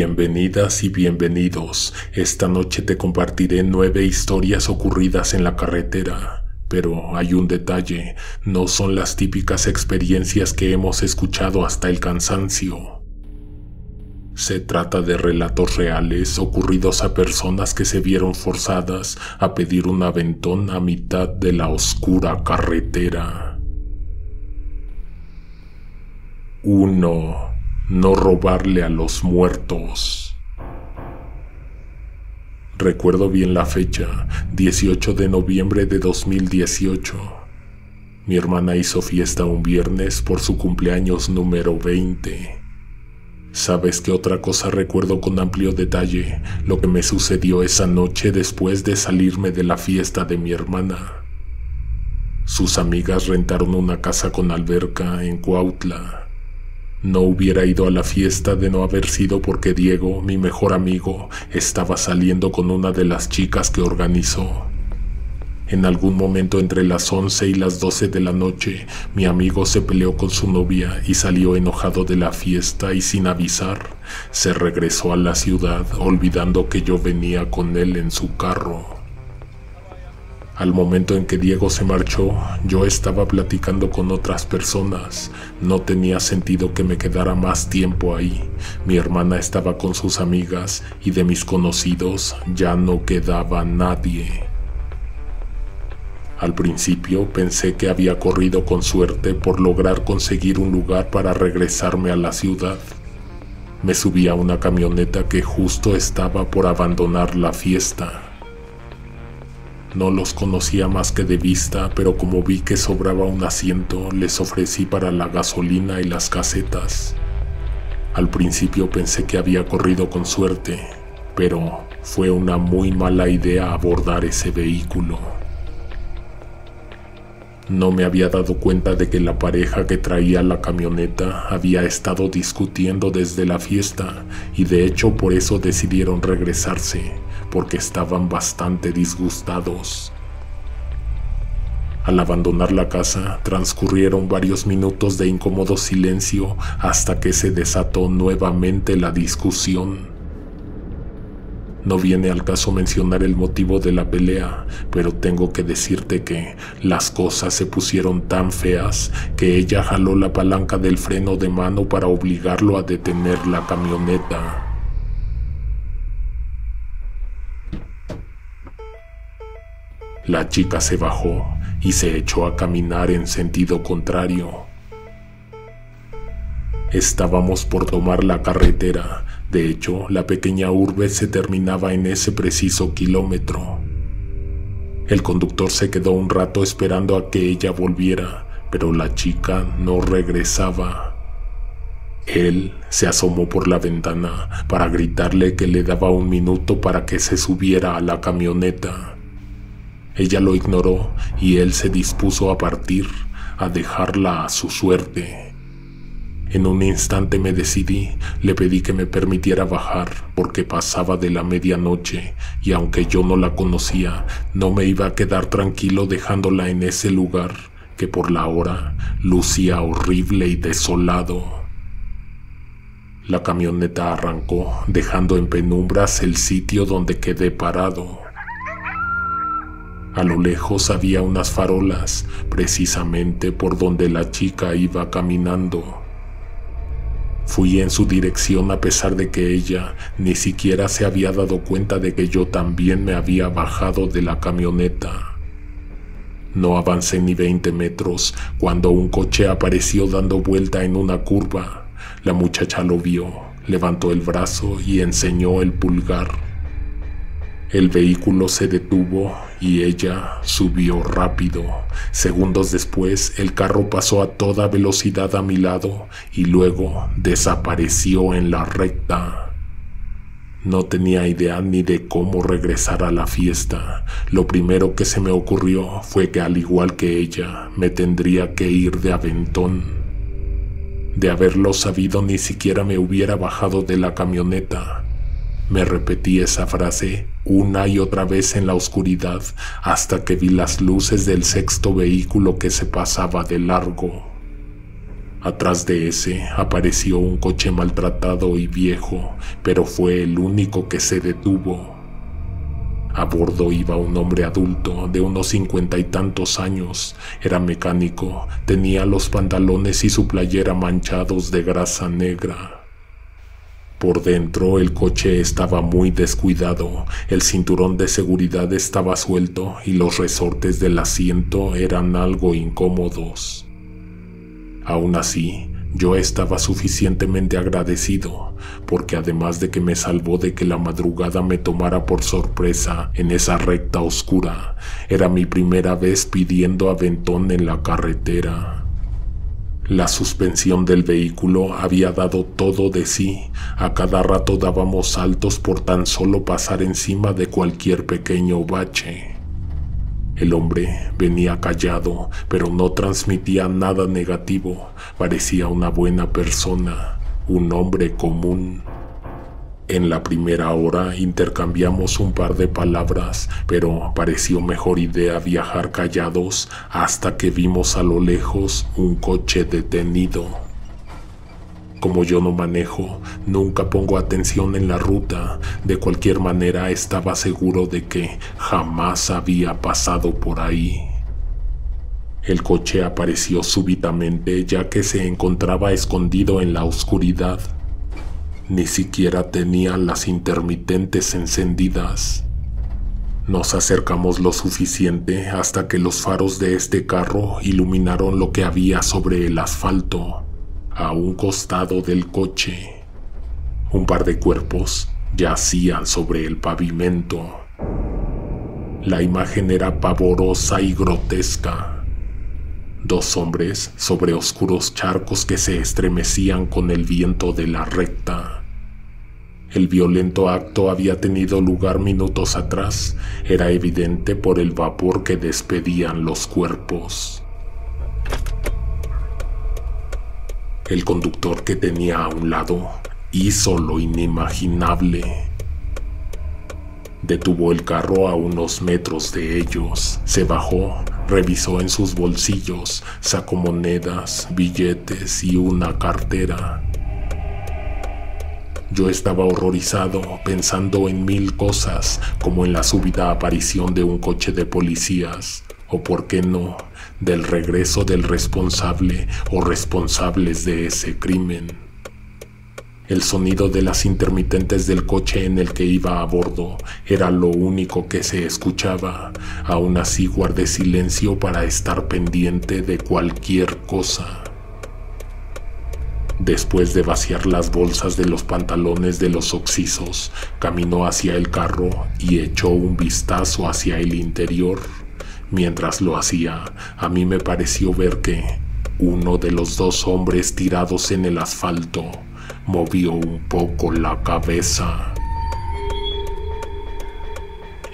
Bienvenidas y bienvenidos. Esta noche te compartiré 9 historias ocurridas en la carretera. Pero hay un detalle, no son las típicas experiencias que hemos escuchado hasta el cansancio. Se trata de relatos reales ocurridos a personas que se vieron forzadas a pedir un aventón a mitad de la oscura carretera. 1. No robarle a los muertos. Recuerdo bien la fecha, 18 de noviembre de 2018. Mi hermana hizo fiesta un viernes por su cumpleaños número 20. ¿Sabes qué otra cosa recuerdo con amplio detalle? Lo que me sucedió esa noche después de salirme de la fiesta de mi hermana. Sus amigas rentaron una casa con alberca en Cuautla. No hubiera ido a la fiesta de no haber sido porque Diego, mi mejor amigo, estaba saliendo con una de las chicas que organizó. En algún momento entre las 11 y las 12 de la noche, mi amigo se peleó con su novia y salió enojado de la fiesta y sin avisar, se regresó a la ciudad olvidando que yo venía con él en su carro. Al momento en que Diego se marchó, yo estaba platicando con otras personas. No tenía sentido que me quedara más tiempo ahí. Mi hermana estaba con sus amigas y de mis conocidos ya no quedaba nadie. Al principio pensé que había corrido con suerte por lograr conseguir un lugar para regresarme a la ciudad. Me subí a una camioneta que justo estaba por abandonar la fiesta. No los conocía más que de vista, pero como vi que sobraba un asiento, les ofrecí para la gasolina y las casetas. Al principio pensé que había corrido con suerte, pero fue una muy mala idea abordar ese vehículo. No me había dado cuenta de que la pareja que traía la camioneta había estado discutiendo desde la fiesta y de hecho por eso decidieron regresarse, porque estaban bastante disgustados. Al abandonar la casa, transcurrieron varios minutos de incómodo silencio hasta que se desató nuevamente la discusión. No viene al caso mencionar el motivo de la pelea, pero tengo que decirte que las cosas se pusieron tan feas que ella jaló la palanca del freno de mano para obligarlo a detener la camioneta. La chica se bajó y se echó a caminar en sentido contrario. Estábamos por tomar la carretera. De hecho, la pequeña urbe se terminaba en ese preciso kilómetro. El conductor se quedó un rato esperando a que ella volviera, pero la chica no regresaba. Él se asomó por la ventana para gritarle que le daba un minuto para que se subiera a la camioneta. Ella lo ignoró y él se dispuso a partir, a dejarla a su suerte. En un instante me decidí, le pedí que me permitiera bajar porque pasaba de la medianoche y aunque yo no la conocía, no me iba a quedar tranquilo dejándola en ese lugar que por la hora lucía horrible y desolado. La camioneta arrancó, dejando en penumbras el sitio donde quedé parado. A lo lejos había unas farolas, precisamente por donde la chica iba caminando. Fui en su dirección a pesar de que ella ni siquiera se había dado cuenta de que yo también me había bajado de la camioneta. No avancé ni 20 metros cuando un coche apareció dando vuelta en una curva. La muchacha lo vio, levantó el brazo y enseñó el pulgar. El vehículo se detuvo y ella subió rápido. Segundos después, el carro pasó a toda velocidad a mi lado y luego desapareció en la recta. No tenía idea ni de cómo regresar a la fiesta. Lo primero que se me ocurrió fue que al igual que ella, me tendría que ir de aventón. De haberlo sabido, ni siquiera me hubiera bajado de la camioneta. Me repetí esa frase una y otra vez en la oscuridad hasta que vi las luces del sexto vehículo que se pasaba de largo. Atrás de ese apareció un coche maltratado y viejo, pero fue el único que se detuvo. A bordo iba un hombre adulto de unos 50 y tantos años. Era mecánico, tenía los pantalones y su playera manchados de grasa negra. Por dentro el coche estaba muy descuidado, el cinturón de seguridad estaba suelto y los resortes del asiento eran algo incómodos. Aún así, yo estaba suficientemente agradecido, porque además de que me salvó de que la madrugada me tomara por sorpresa en esa recta oscura, era mi primera vez pidiendo aventón en la carretera. La suspensión del vehículo había dado todo de sí, a cada rato dábamos saltos por tan solo pasar encima de cualquier pequeño bache. El hombre venía callado, pero no transmitía nada negativo, parecía una buena persona, un hombre común. En la primera hora intercambiamos un par de palabras, pero pareció mejor idea viajar callados hasta que vimos a lo lejos un coche detenido. Como yo no manejo, nunca pongo atención en la ruta. De cualquier manera estaba seguro de que jamás había pasado por ahí. El coche apareció súbitamente ya que se encontraba escondido en la oscuridad. Ni siquiera tenía las intermitentes encendidas. Nos acercamos lo suficiente hasta que los faros de este carro iluminaron lo que había sobre el asfalto. A un costado del coche, un par de cuerpos yacían sobre el pavimento. La imagen era pavorosa y grotesca. Dos hombres sobre oscuros charcos que se estremecían con el viento de la recta. El violento acto había tenido lugar minutos atrás. Era evidente por el vapor que despedían los cuerpos. El conductor que tenía a un lado hizo lo inimaginable. Detuvo el carro a unos metros de ellos, se bajó, revisó en sus bolsillos, sacó monedas, billetes y una cartera. Yo estaba horrorizado, pensando en 1000 cosas, como en la súbita aparición de un coche de policías, o por qué no, del regreso del responsable o responsables de ese crimen. El sonido de las intermitentes del coche en el que iba a bordo era lo único que se escuchaba. Aún así guardé silencio para estar pendiente de cualquier cosa. Después de vaciar las bolsas de los pantalones de los occisos, caminó hacia el carro y echó un vistazo hacia el interior. Mientras lo hacía, a mí me pareció ver que uno de los dos hombres tirados en el asfalto movió un poco la cabeza.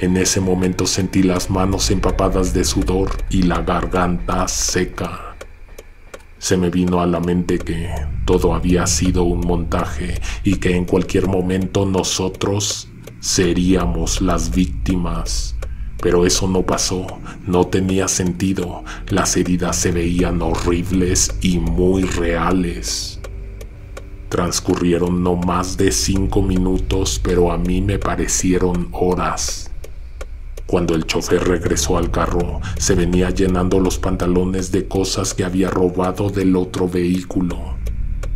En ese momento sentí las manos empapadas de sudor y la garganta seca. Se me vino a la mente que todo había sido un montaje y que en cualquier momento nosotros seríamos las víctimas. Pero eso no pasó, no tenía sentido. Las heridas se veían horribles y muy reales. Transcurrieron no más de 5 minutos, pero a mí me parecieron horas. Cuando el chofer regresó al carro, se venía llenando los pantalones de cosas que había robado del otro vehículo.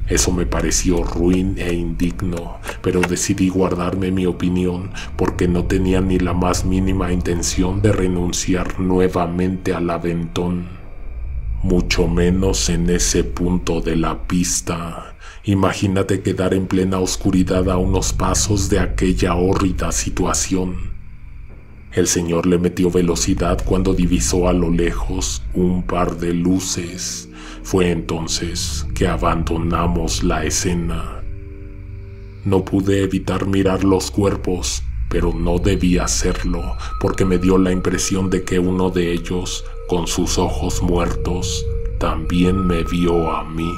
Eso me pareció ruin e indigno, pero decidí guardarme mi opinión porque no tenía ni la más mínima intención de renunciar nuevamente al aventón. Mucho menos en ese punto de la pista. Imagínate quedar en plena oscuridad a unos pasos de aquella hórrida situación. El señor le metió velocidad cuando divisó a lo lejos un par de luces. Fue entonces que abandonamos la escena. No pude evitar mirar los cuerpos, pero no debía hacerlo porque me dio la impresión de que uno de ellos, con sus ojos muertos, también me vio a mí.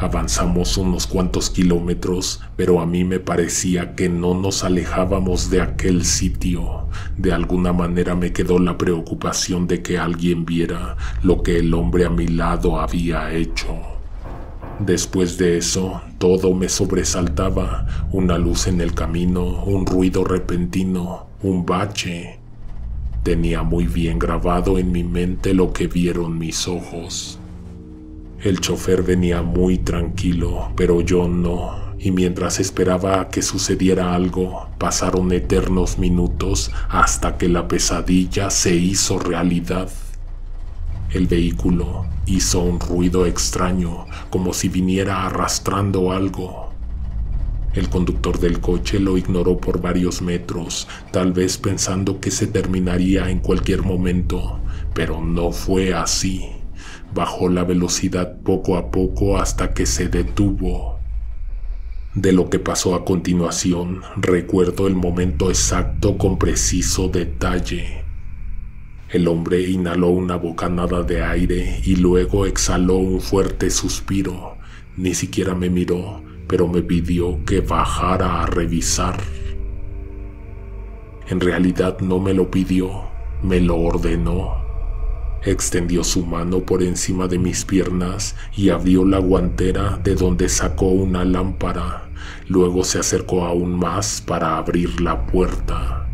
Avanzamos unos cuantos kilómetros, pero a mí me parecía que no nos alejábamos de aquel sitio. De alguna manera me quedó la preocupación de que alguien viera lo que el hombre a mi lado había hecho. Después de eso, todo me sobresaltaba: una luz en el camino, un ruido repentino, un bache. Tenía muy bien grabado en mi mente lo que vieron mis ojos. El chofer venía muy tranquilo, pero yo no, y mientras esperaba a que sucediera algo, pasaron eternos minutos hasta que la pesadilla se hizo realidad. El vehículo hizo un ruido extraño, como si viniera arrastrando algo. El conductor del coche lo ignoró por varios metros, tal vez pensando que se terminaría en cualquier momento, pero no fue así. Bajó la velocidad poco a poco hasta que se detuvo. De lo que pasó a continuación, recuerdo el momento exacto con preciso detalle. El hombre inhaló una bocanada de aire y luego exhaló un fuerte suspiro. Ni siquiera me miró, pero me pidió que bajara a revisar. En realidad no me lo pidió, me lo ordenó. Extendió su mano por encima de mis piernas y abrió la guantera de donde sacó una lámpara. Luego se acercó aún más para abrir la puerta.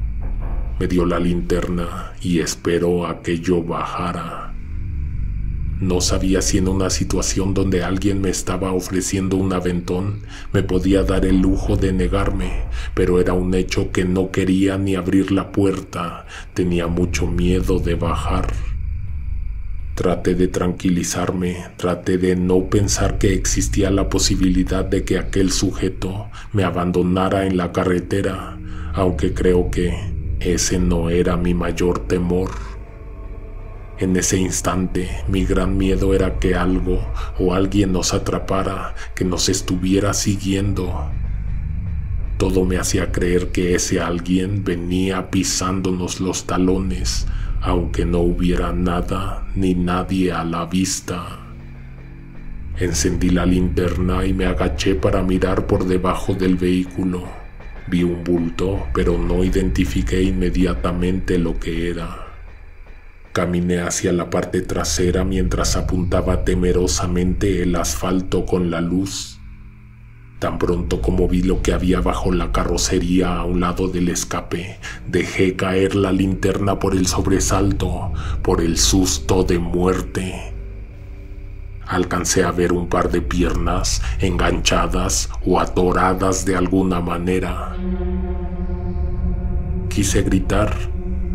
Me dio la linterna y esperó a que yo bajara. No sabía si en una situación donde alguien me estaba ofreciendo un aventón me podía dar el lujo de negarme, pero era un hecho que no quería ni abrir la puerta. Tenía mucho miedo de bajar. Traté de tranquilizarme, traté de no pensar que existía la posibilidad de que aquel sujeto me abandonara en la carretera, aunque creo que ese no era mi mayor temor. En ese instante, mi gran miedo era que algo o alguien nos atrapara, que nos estuviera siguiendo. Todo me hacía creer que ese alguien venía pisándonos los talones, aunque no hubiera nada ni nadie a la vista. Encendí la linterna y me agaché para mirar por debajo del vehículo. Vi un bulto, pero no identifiqué inmediatamente lo que era. Caminé hacia la parte trasera mientras apuntaba temerosamente el asfalto con la luz. Tan pronto como vi lo que había bajo la carrocería a un lado del escape, dejé caer la linterna por el sobresalto, por el susto de muerte. Alcancé a ver un par de piernas enganchadas o atoradas de alguna manera. Quise gritar,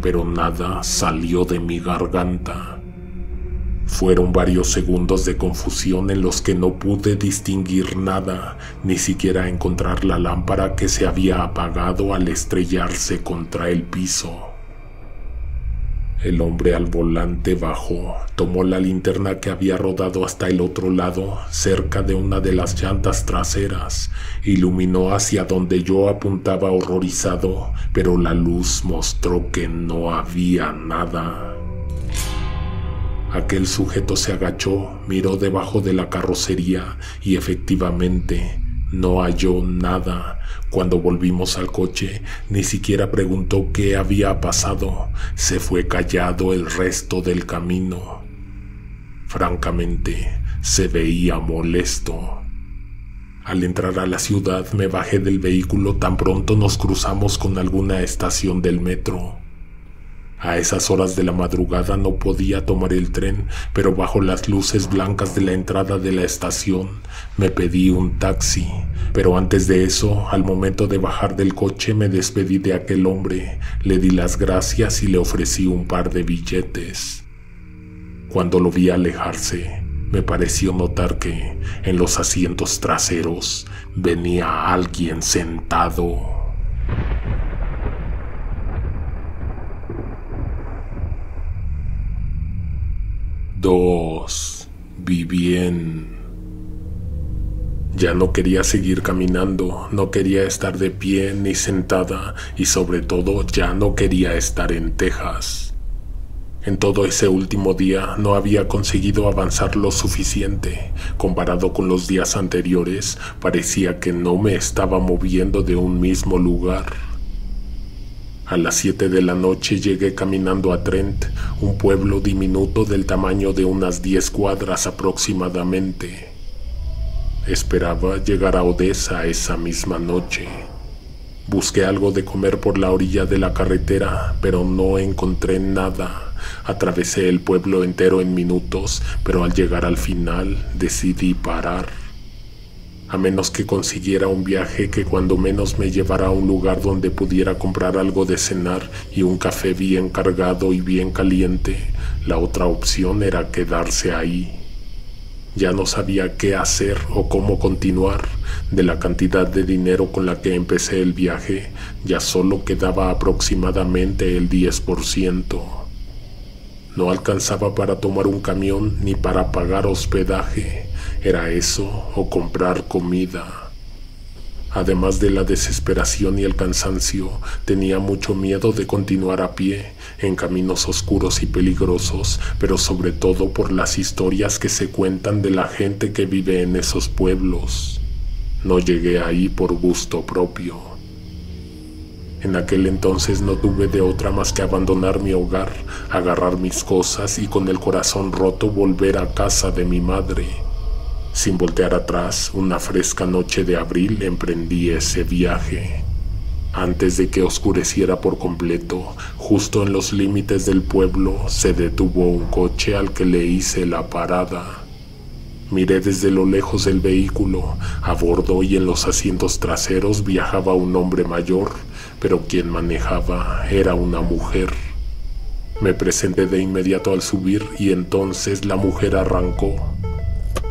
pero nada salió de mi garganta. Fueron varios segundos de confusión en los que no pude distinguir nada, ni siquiera encontrar la lámpara que se había apagado al estrellarse contra el piso. El hombre al volante bajó, tomó la linterna que había rodado hasta el otro lado, cerca de una de las llantas traseras, iluminó hacia donde yo apuntaba horrorizado, pero la luz mostró que no había nada. Aquel sujeto se agachó, miró debajo de la carrocería y efectivamente no halló nada. Cuando volvimos al coche, ni siquiera preguntó qué había pasado. Se fue callado el resto del camino. Francamente, se veía molesto. Al entrar a la ciudad, me bajé del vehículo tan pronto nos cruzamos con alguna estación del metro. A esas horas de la madrugada no podía tomar el tren, pero bajo las luces blancas de la entrada de la estación me pedí un taxi. Pero antes de eso, al momento de bajar del coche, me despedí de aquel hombre, le di las gracias y le ofrecí un par de billetes. Cuando lo vi alejarse, me pareció notar que en los asientos traseros venía alguien sentado. Vi bien. Ya no quería seguir caminando, no quería estar de pie ni sentada y sobre todo ya no quería estar en Texas. En todo ese último día no había conseguido avanzar lo suficiente. Comparado con los días anteriores, parecía que no me estaba moviendo de un mismo lugar. A las 7 de la noche llegué caminando a Trent, un pueblo diminuto del tamaño de unas 10 cuadras aproximadamente. Esperaba llegar a Odessa esa misma noche. Busqué algo de comer por la orilla de la carretera, pero no encontré nada. Atravesé el pueblo entero en minutos, pero al llegar al final decidí parar. A menos que consiguiera un viaje que cuando menos me llevara a un lugar donde pudiera comprar algo de cenar y un café bien cargado y bien caliente, la otra opción era quedarse ahí. Ya no sabía qué hacer o cómo continuar. De la cantidad de dinero con la que empecé el viaje, ya solo quedaba aproximadamente el 10%. No alcanzaba para tomar un camión ni para pagar hospedaje. Era eso o comprar comida. Además de la desesperación y el cansancio, tenía mucho miedo de continuar a pie, en caminos oscuros y peligrosos, pero sobre todo por las historias que se cuentan de la gente que vive en esos pueblos. No llegué ahí por gusto propio. En aquel entonces no tuve de otra más que abandonar mi hogar, agarrar mis cosas y con el corazón roto volver a casa de mi madre. Sin voltear atrás, una fresca noche de abril emprendí ese viaje. Antes de que oscureciera por completo, justo en los límites del pueblo, se detuvo un coche al que le hice la parada. Miré desde lo lejos el vehículo. A bordo y en los asientos traseros viajaba un hombre mayor, pero quien manejaba era una mujer. Me presenté de inmediato al subir y entonces la mujer arrancó.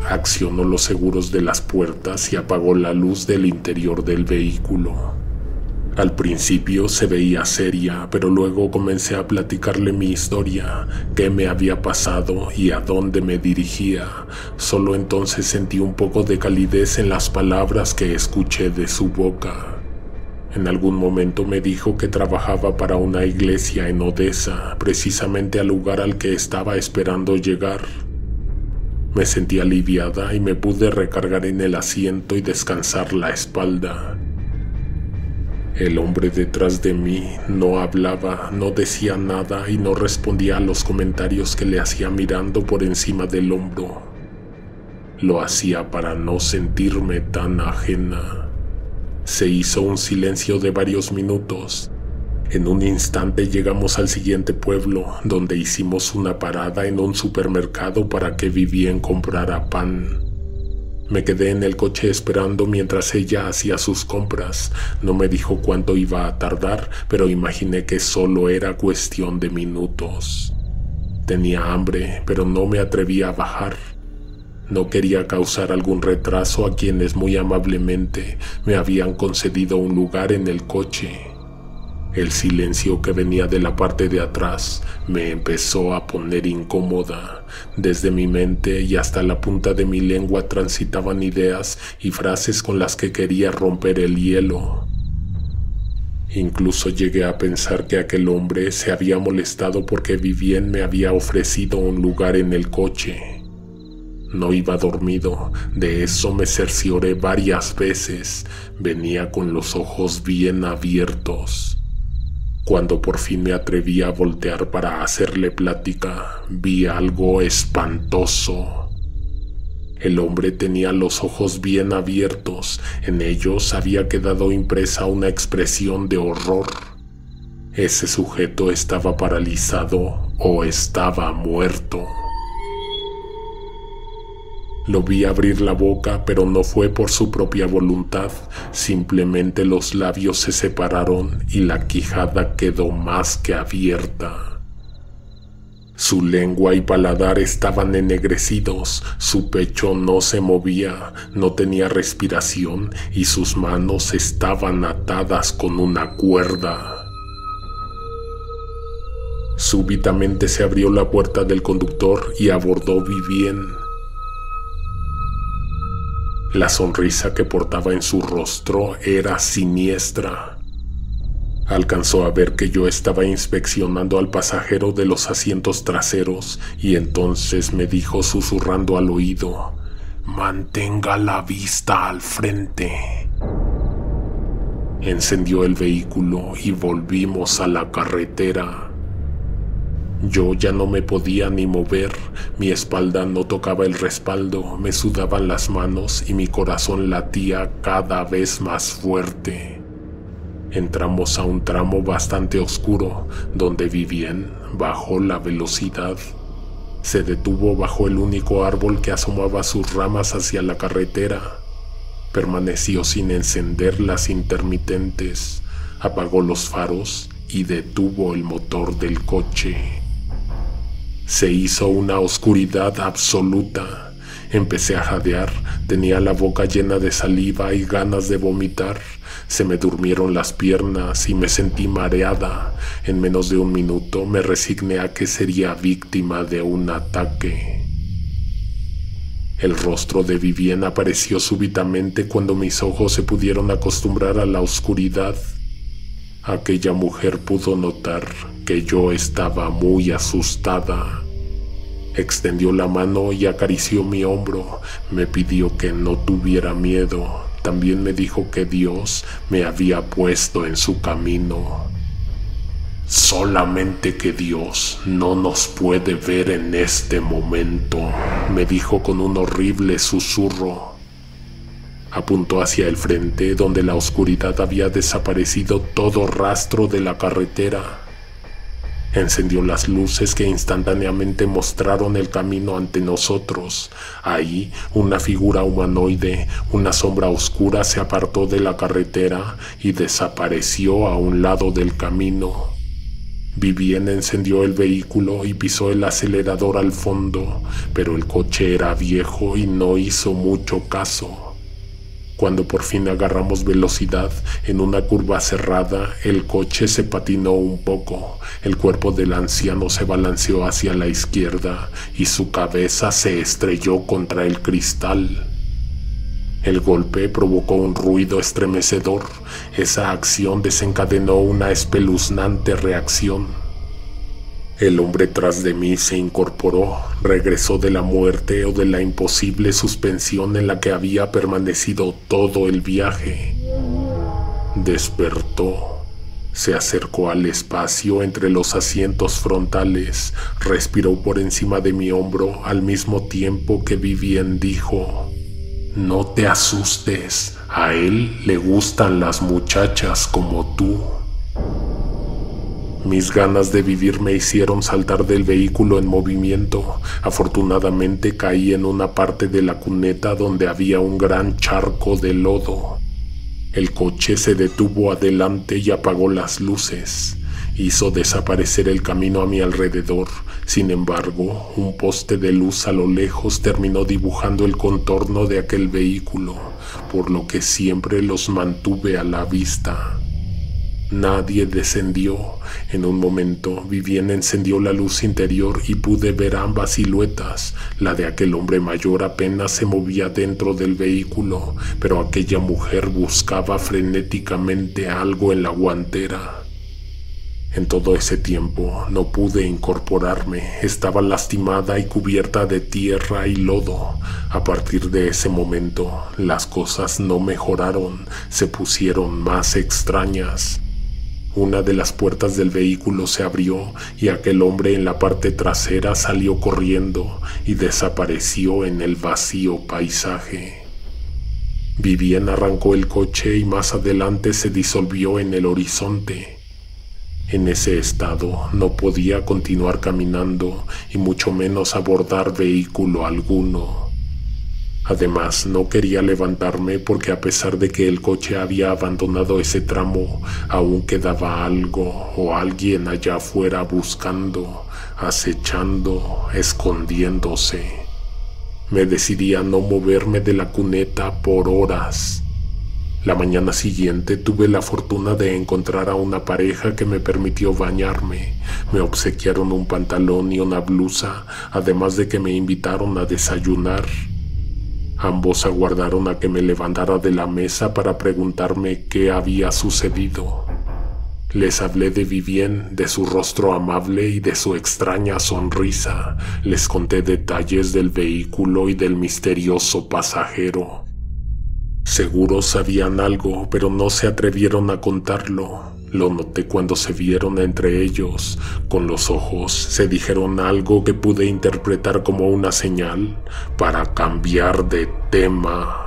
Accionó los seguros de las puertas y apagó la luz del interior del vehículo. Al principio se veía seria, pero luego comencé a platicarle mi historia, qué me había pasado y a dónde me dirigía. Solo entonces sentí un poco de calidez en las palabras que escuché de su boca. En algún momento me dijo que trabajaba para una iglesia en Odessa, precisamente al lugar al que estaba esperando llegar. Me sentí aliviada y me pude recargar en el asiento y descansar la espalda. El hombre detrás de mí no hablaba, no decía nada y no respondía a los comentarios que le hacía mirando por encima del hombro. Lo hacía para no sentirme tan ajena. Se hizo un silencio de varios minutos. En un instante llegamos al siguiente pueblo, donde hicimos una parada en un supermercado para que Vivien comprara pan. Me quedé en el coche esperando mientras ella hacía sus compras. No me dijo cuánto iba a tardar, pero imaginé que solo era cuestión de minutos. Tenía hambre, pero no me atrevía a bajar. No quería causar algún retraso a quienes muy amablemente me habían concedido un lugar en el coche. El silencio que venía de la parte de atrás me empezó a poner incómoda. Desde mi mente y hasta la punta de mi lengua transitaban ideas y frases con las que quería romper el hielo. Incluso llegué a pensar que aquel hombre se había molestado porque Vivien me había ofrecido un lugar en el coche. No iba dormido, de eso me cercioré varias veces. Venía con los ojos bien abiertos. Cuando por fin me atreví a voltear para hacerle plática, vi algo espantoso. El hombre tenía los ojos bien abiertos, en ellos había quedado impresa una expresión de horror. Ese sujeto estaba paralizado o estaba muerto. Lo vi abrir la boca, pero no fue por su propia voluntad, simplemente los labios se separaron y la quijada quedó más que abierta. Su lengua y paladar estaban ennegrecidos, su pecho no se movía, no tenía respiración y sus manos estaban atadas con una cuerda. Súbitamente se abrió la puerta del conductor y abordó Vivien. La sonrisa que portaba en su rostro era siniestra. Alcanzó a ver que yo estaba inspeccionando al pasajero de los asientos traseros y entonces me dijo susurrando al oído: «Mantenga la vista al frente». Encendió el vehículo y volvimos a la carretera. Yo ya no me podía ni mover, mi espalda no tocaba el respaldo, me sudaban las manos y mi corazón latía cada vez más fuerte. Entramos a un tramo bastante oscuro, donde Vivien bajó la velocidad. Se detuvo bajo el único árbol que asomaba sus ramas hacia la carretera. Permaneció sin encender las intermitentes, apagó los faros y detuvo el motor del coche. Se hizo una oscuridad absoluta. Empecé a jadear, tenía la boca llena de saliva y ganas de vomitar. Se me durmieron las piernas y me sentí mareada. En menos de un minuto me resigné a que sería víctima de un ataque. El rostro de Vivien apareció súbitamente cuando mis ojos se pudieron acostumbrar a la oscuridad. Aquella mujer pudo notar que yo estaba muy asustada. Extendió la mano y acarició mi hombro. Me pidió que no tuviera miedo. También me dijo que Dios me había puesto en su camino. «Solamente que Dios no nos puede ver en este momento», me dijo con un horrible susurro. Apuntó hacia el frente, donde la oscuridad había desaparecido todo rastro de la carretera. Encendió las luces que instantáneamente mostraron el camino ante nosotros. Ahí, una figura humanoide, una sombra oscura se apartó de la carretera y desapareció a un lado del camino. Vivien encendió el vehículo y pisó el acelerador al fondo, pero el coche era viejo y no hizo mucho caso. Cuando por fin agarramos velocidad en una curva cerrada, el coche se patinó un poco. El cuerpo del anciano se balanceó hacia la izquierda y su cabeza se estrelló contra el cristal. El golpe provocó un ruido estremecedor. Esa acción desencadenó una espeluznante reacción. El hombre tras de mí se incorporó, regresó de la muerte o de la imposible suspensión en la que había permanecido todo el viaje. Despertó, se acercó al espacio entre los asientos frontales, respiró por encima de mi hombro al mismo tiempo que Vivien dijo: «No te asustes, a él le gustan las muchachas como tú». Mis ganas de vivir me hicieron saltar del vehículo en movimiento. Afortunadamente caí en una parte de la cuneta donde había un gran charco de lodo. El coche se detuvo adelante y apagó las luces. Hizo desaparecer el camino a mi alrededor. Sin embargo, un poste de luz a lo lejos terminó dibujando el contorno de aquel vehículo, por lo que siempre los mantuve a la vista. Nadie descendió. En un momento, Vivien encendió la luz interior y pude ver ambas siluetas. La de aquel hombre mayor apenas se movía dentro del vehículo, pero aquella mujer buscaba frenéticamente algo en la guantera. En todo ese tiempo no pude incorporarme, estaba lastimada y cubierta de tierra y lodo. A partir de ese momento, las cosas no mejoraron, se pusieron más extrañas. Una de las puertas del vehículo se abrió y aquel hombre en la parte trasera salió corriendo y desapareció en el vacío paisaje. Vivien arrancó el coche y más adelante se disolvió en el horizonte. En ese estado no podía continuar caminando y mucho menos abordar vehículo alguno. Además, no quería levantarme porque a pesar de que el coche había abandonado ese tramo, aún quedaba algo o alguien allá afuera buscando, acechando, escondiéndose. Me decidí a no moverme de la cuneta por horas. La mañana siguiente tuve la fortuna de encontrar a una pareja que me permitió bañarme. Me obsequiaron un pantalón y una blusa, además de que me invitaron a desayunar. Ambos aguardaron a que me levantara de la mesa para preguntarme qué había sucedido. Les hablé de Vivien, de su rostro amable y de su extraña sonrisa. Les conté detalles del vehículo y del misterioso pasajero. Seguro sabían algo, pero no se atrevieron a contarlo. Lo noté cuando se vieron entre ellos. Con los ojos se dijeron algo que pude interpretar como una señal para cambiar de tema.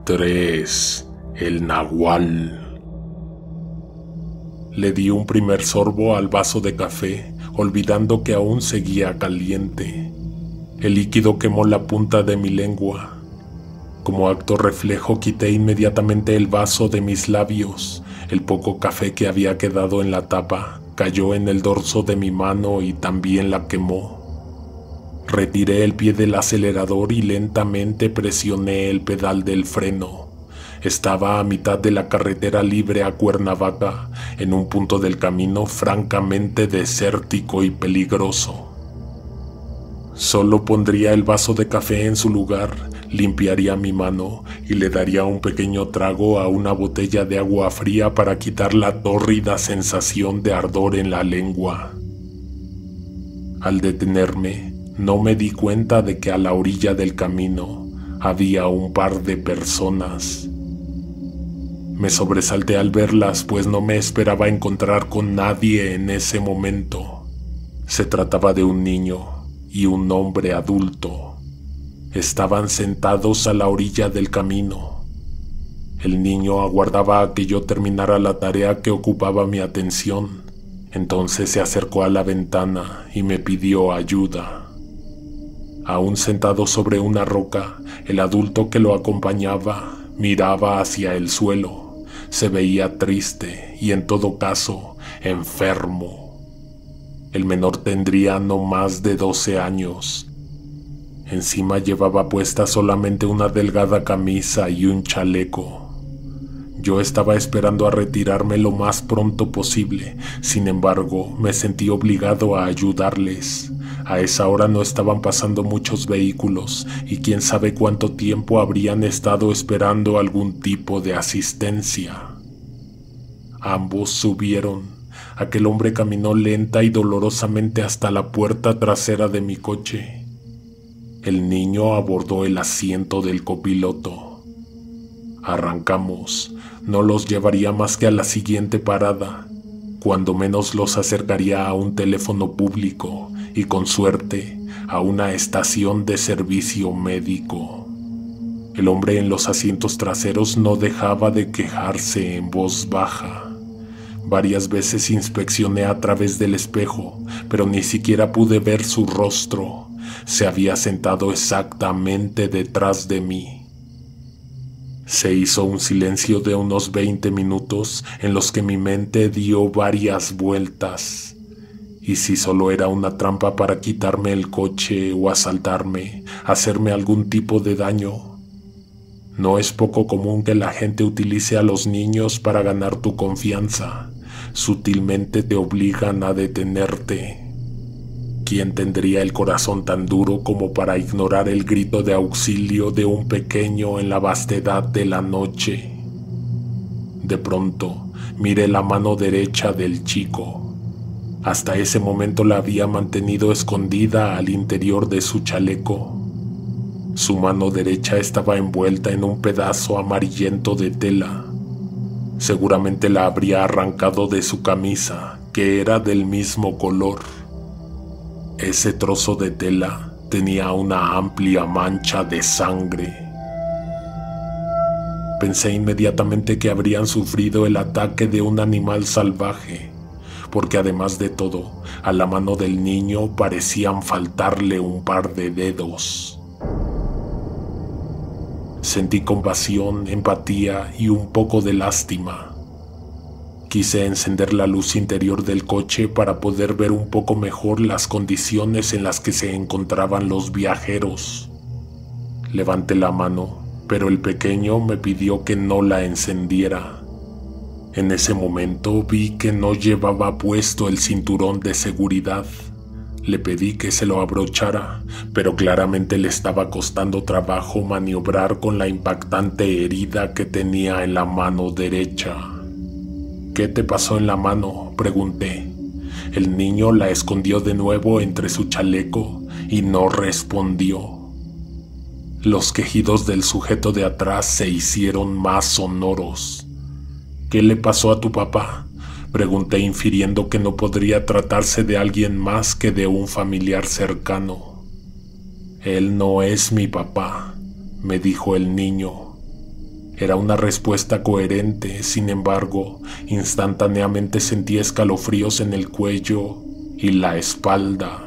3. El nahual. Le di un primer sorbo al vaso de café, olvidando que aún seguía caliente. El líquido quemó la punta de mi lengua. Como acto reflejo, quité inmediatamente el vaso de mis labios. El poco café que había quedado en la tapa cayó en el dorso de mi mano y también la quemó. Retiré el pie del acelerador y lentamente presioné el pedal del freno. Estaba a mitad de la carretera libre a Cuernavaca, en un punto del camino francamente desértico y peligroso. Solo pondría el vaso de café en su lugar, limpiaría mi mano y le daría un pequeño trago a una botella de agua fría para quitar la tórrida sensación de ardor en la lengua. Al detenerme, no me di cuenta de que a la orilla del camino había un par de personas. Me sobresalté al verlas, pues no me esperaba encontrar con nadie en ese momento. Se trataba de un niño y un hombre adulto. Estaban sentados a la orilla del camino. El niño aguardaba a que yo terminara la tarea que ocupaba mi atención. Entonces se acercó a la ventana y me pidió ayuda. Aún sentado sobre una roca, el adulto que lo acompañaba miraba hacia el suelo. Se veía triste y, en todo caso, enfermo. El menor tendría no más de 12 años. Encima llevaba puesta solamente una delgada camisa y un chaleco. Yo estaba esperando a retirarme lo más pronto posible. Sin embargo, me sentí obligado a ayudarles. A esa hora no estaban pasando muchos vehículos y quién sabe cuánto tiempo habrían estado esperando algún tipo de asistencia. Ambos subieron. Aquel hombre caminó lenta y dolorosamente hasta la puerta trasera de mi coche. El niño abordó el asiento del copiloto. Arrancamos. No los llevaría más que a la siguiente parada. Cuando menos los acercaría a un teléfono público y, con suerte, a una estación de servicio médico. El hombre en los asientos traseros no dejaba de quejarse en voz baja. Varias veces inspeccioné a través del espejo, pero ni siquiera pude ver su rostro. Se había sentado exactamente detrás de mí. Se hizo un silencio de unos 20 minutos en los que mi mente dio varias vueltas. ¿Y si solo era una trampa para quitarme el coche o asaltarme, hacerme algún tipo de daño? No es poco común que la gente utilice a los niños para ganar tu confianza. Sutilmente te obligan a detenerte. ¿Quién tendría el corazón tan duro como para ignorar el grito de auxilio de un pequeño en la vastedad de la noche? De pronto, miré la mano derecha del chico. Hasta ese momento la había mantenido escondida al interior de su chaleco. Su mano derecha estaba envuelta en un pedazo amarillento de tela. Seguramente la habría arrancado de su camisa, que era del mismo color. Ese trozo de tela tenía una amplia mancha de sangre. Pensé inmediatamente que habrían sufrido el ataque de un animal salvaje, porque además de todo, a la mano del niño parecían faltarle un par de dedos. Sentí compasión, empatía y un poco de lástima. Quise encender la luz interior del coche para poder ver un poco mejor las condiciones en las que se encontraban los viajeros. Levanté la mano, pero el pequeño me pidió que no la encendiera. En ese momento vi que no llevaba puesto el cinturón de seguridad. Le pedí que se lo abrochara, pero claramente le estaba costando trabajo maniobrar con la impactante herida que tenía en la mano derecha. «¿Qué te pasó en la mano?», pregunté. El niño la escondió de nuevo entre su chaleco y no respondió. Los quejidos del sujeto de atrás se hicieron más sonoros. «¿Qué le pasó a tu papá?», pregunté, infiriendo que no podría tratarse de alguien más que de un familiar cercano. «Él no es mi papá», me dijo el niño. Era una respuesta coherente, sin embargo, instantáneamente sentí escalofríos en el cuello y la espalda.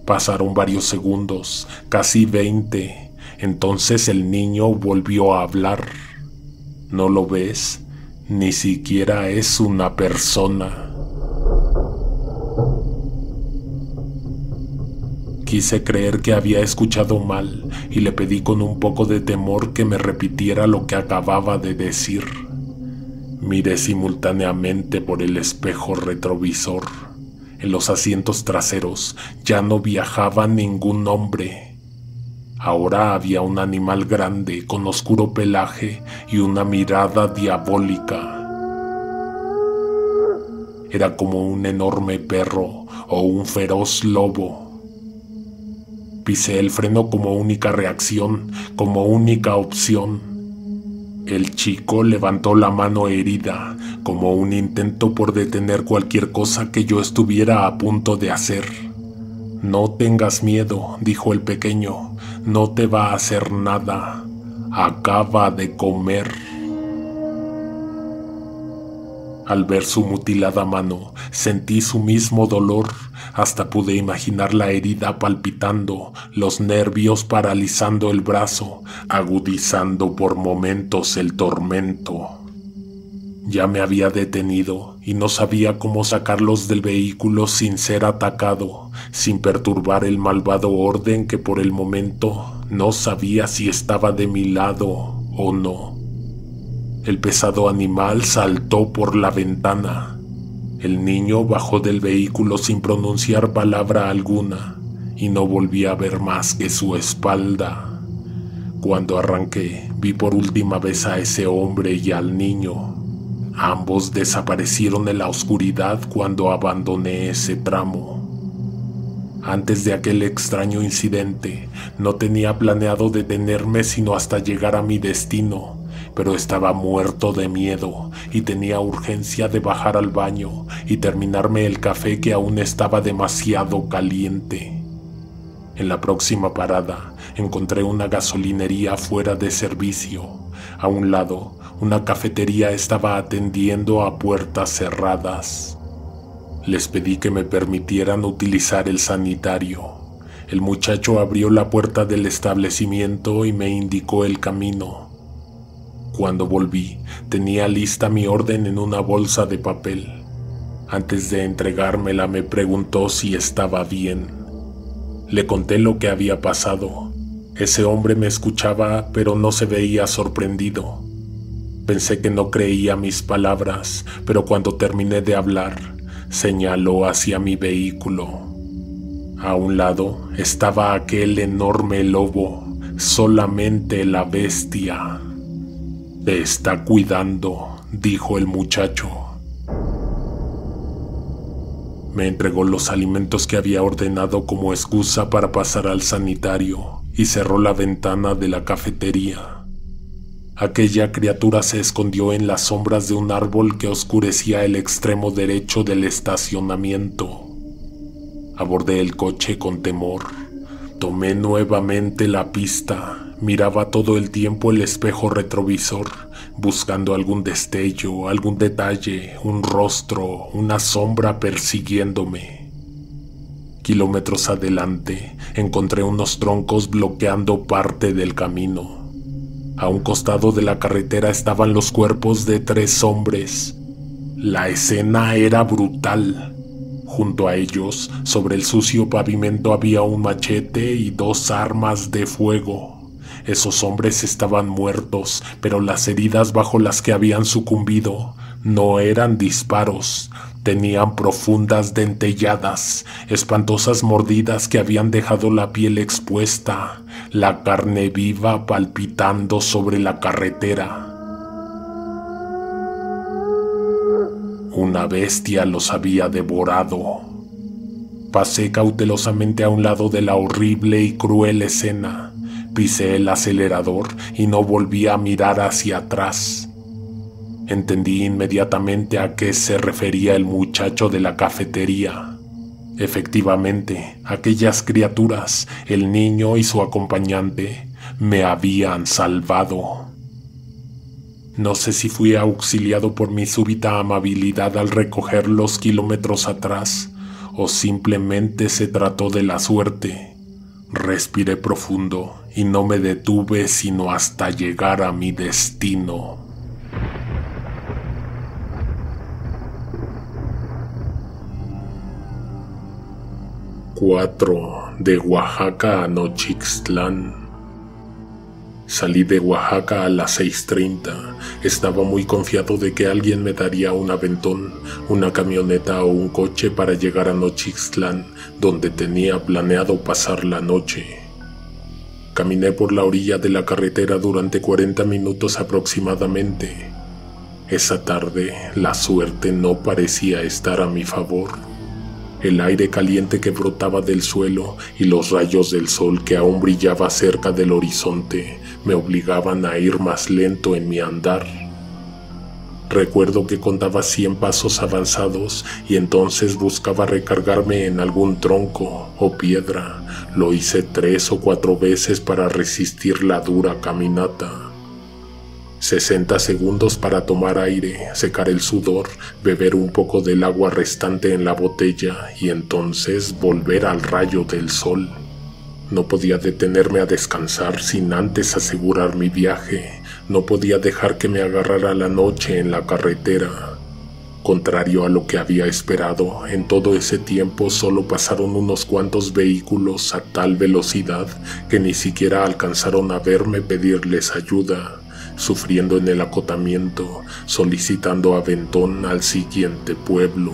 Pasaron varios segundos, casi 20, entonces el niño volvió a hablar. «¿No lo ves? Ni siquiera es una persona». Quise creer que había escuchado mal y le pedí con un poco de temor que me repitiera lo que acababa de decir. Miré simultáneamente por el espejo retrovisor. En los asientos traseros ya no viajaba ningún hombre. Ahora había un animal grande con oscuro pelaje y una mirada diabólica. Era como un enorme perro o un feroz lobo. Pisé el freno como única reacción, como única opción. El chico levantó la mano herida, como un intento por detener cualquier cosa que yo estuviera a punto de hacer. «No tengas miedo», dijo el pequeño, «no te va a hacer nada. Acaba de comer». Al ver su mutilada mano, sentí su mismo dolor, hasta pude imaginar la herida palpitando, los nervios paralizando el brazo, agudizando por momentos el tormento. Ya me había detenido y no sabía cómo sacarlos del vehículo sin ser atacado, sin perturbar el malvado orden que por el momento no sabía si estaba de mi lado o no. El pesado animal saltó por la ventana. El niño bajó del vehículo sin pronunciar palabra alguna y no volví a ver más que su espalda. Cuando arranqué, vi por última vez a ese hombre y al niño. Ambos desaparecieron en la oscuridad cuando abandoné ese tramo. Antes de aquel extraño incidente, no tenía planeado detenerme sino hasta llegar a mi destino, pero estaba muerto de miedo y tenía urgencia de bajar al baño y terminarme el café que aún estaba demasiado caliente. En la próxima parada encontré una gasolinería fuera de servicio. A un lado, una cafetería estaba atendiendo a puertas cerradas. Les pedí que me permitieran utilizar el sanitario. El muchacho abrió la puerta del establecimiento y me indicó el camino. Cuando volví, tenía lista mi orden en una bolsa de papel. Antes de entregármela me preguntó si estaba bien. Le conté lo que había pasado. Ese hombre me escuchaba, pero no se veía sorprendido. Pensé que no creía mis palabras, pero cuando terminé de hablar, señaló hacia mi vehículo. A un lado estaba aquel enorme lobo, solamente la bestia. «Te está cuidando», dijo el muchacho. Me entregó los alimentos que había ordenado como excusa para pasar al sanitario y cerró la ventana de la cafetería. Aquella criatura se escondió en las sombras de un árbol que oscurecía el extremo derecho del estacionamiento. Abordé el coche con temor. Tomé nuevamente la pista. Miraba todo el tiempo el espejo retrovisor, buscando algún destello, algún detalle, un rostro, una sombra persiguiéndome. Kilómetros adelante, encontré unos troncos bloqueando parte del camino. A un costado de la carretera estaban los cuerpos de 3 hombres. La escena era brutal. Junto a ellos, sobre el sucio pavimento había un machete y 2 armas de fuego. Esos hombres estaban muertos, pero las heridas bajo las que habían sucumbido no eran disparos, Tenían profundas dentelladas, espantosas mordidas que habían dejado la piel expuesta, la carne viva palpitando sobre la carretera. Una bestia los había devorado. Pasé cautelosamente a un lado de la horrible y cruel escena. Pisé el acelerador y no volví a mirar hacia atrás. Entendí inmediatamente a qué se refería el muchacho de la cafetería. Efectivamente, aquellas criaturas, el niño y su acompañante, me habían salvado. No sé si fui auxiliado por mi súbita amabilidad al recoger los kilómetros atrás, o simplemente se trató de la suerte. Respiré profundo y no me detuve sino hasta llegar a mi destino. 4. De Oaxaca a Nochixtlán. Salí de Oaxaca a las 6:30. Estaba muy confiado de que alguien me daría un aventón, una camioneta o un coche para llegar a Nochixtlán, donde tenía planeado pasar la noche. Caminé por la orilla de la carretera durante 40 minutos aproximadamente. Esa tarde, la suerte no parecía estar a mi favor. El aire caliente que brotaba del suelo y los rayos del sol que aún brillaba cerca del horizonte me obligaban a ir más lento en mi andar. Recuerdo que contaba 100 pasos avanzados y entonces buscaba recargarme en algún tronco o piedra. Lo hice 3 o 4 veces para resistir la dura caminata. 60 segundos para tomar aire, secar el sudor, beber un poco del agua restante en la botella y entonces volver al rayo del sol. No podía detenerme a descansar sin antes asegurar mi viaje. No podía dejar que me agarrara la noche en la carretera. Contrario a lo que había esperado, en todo ese tiempo solo pasaron unos cuantos vehículos a tal velocidad que ni siquiera alcanzaron a verme pedirles ayuda. Sufriendo en el acotamiento, solicitando aventón al siguiente pueblo.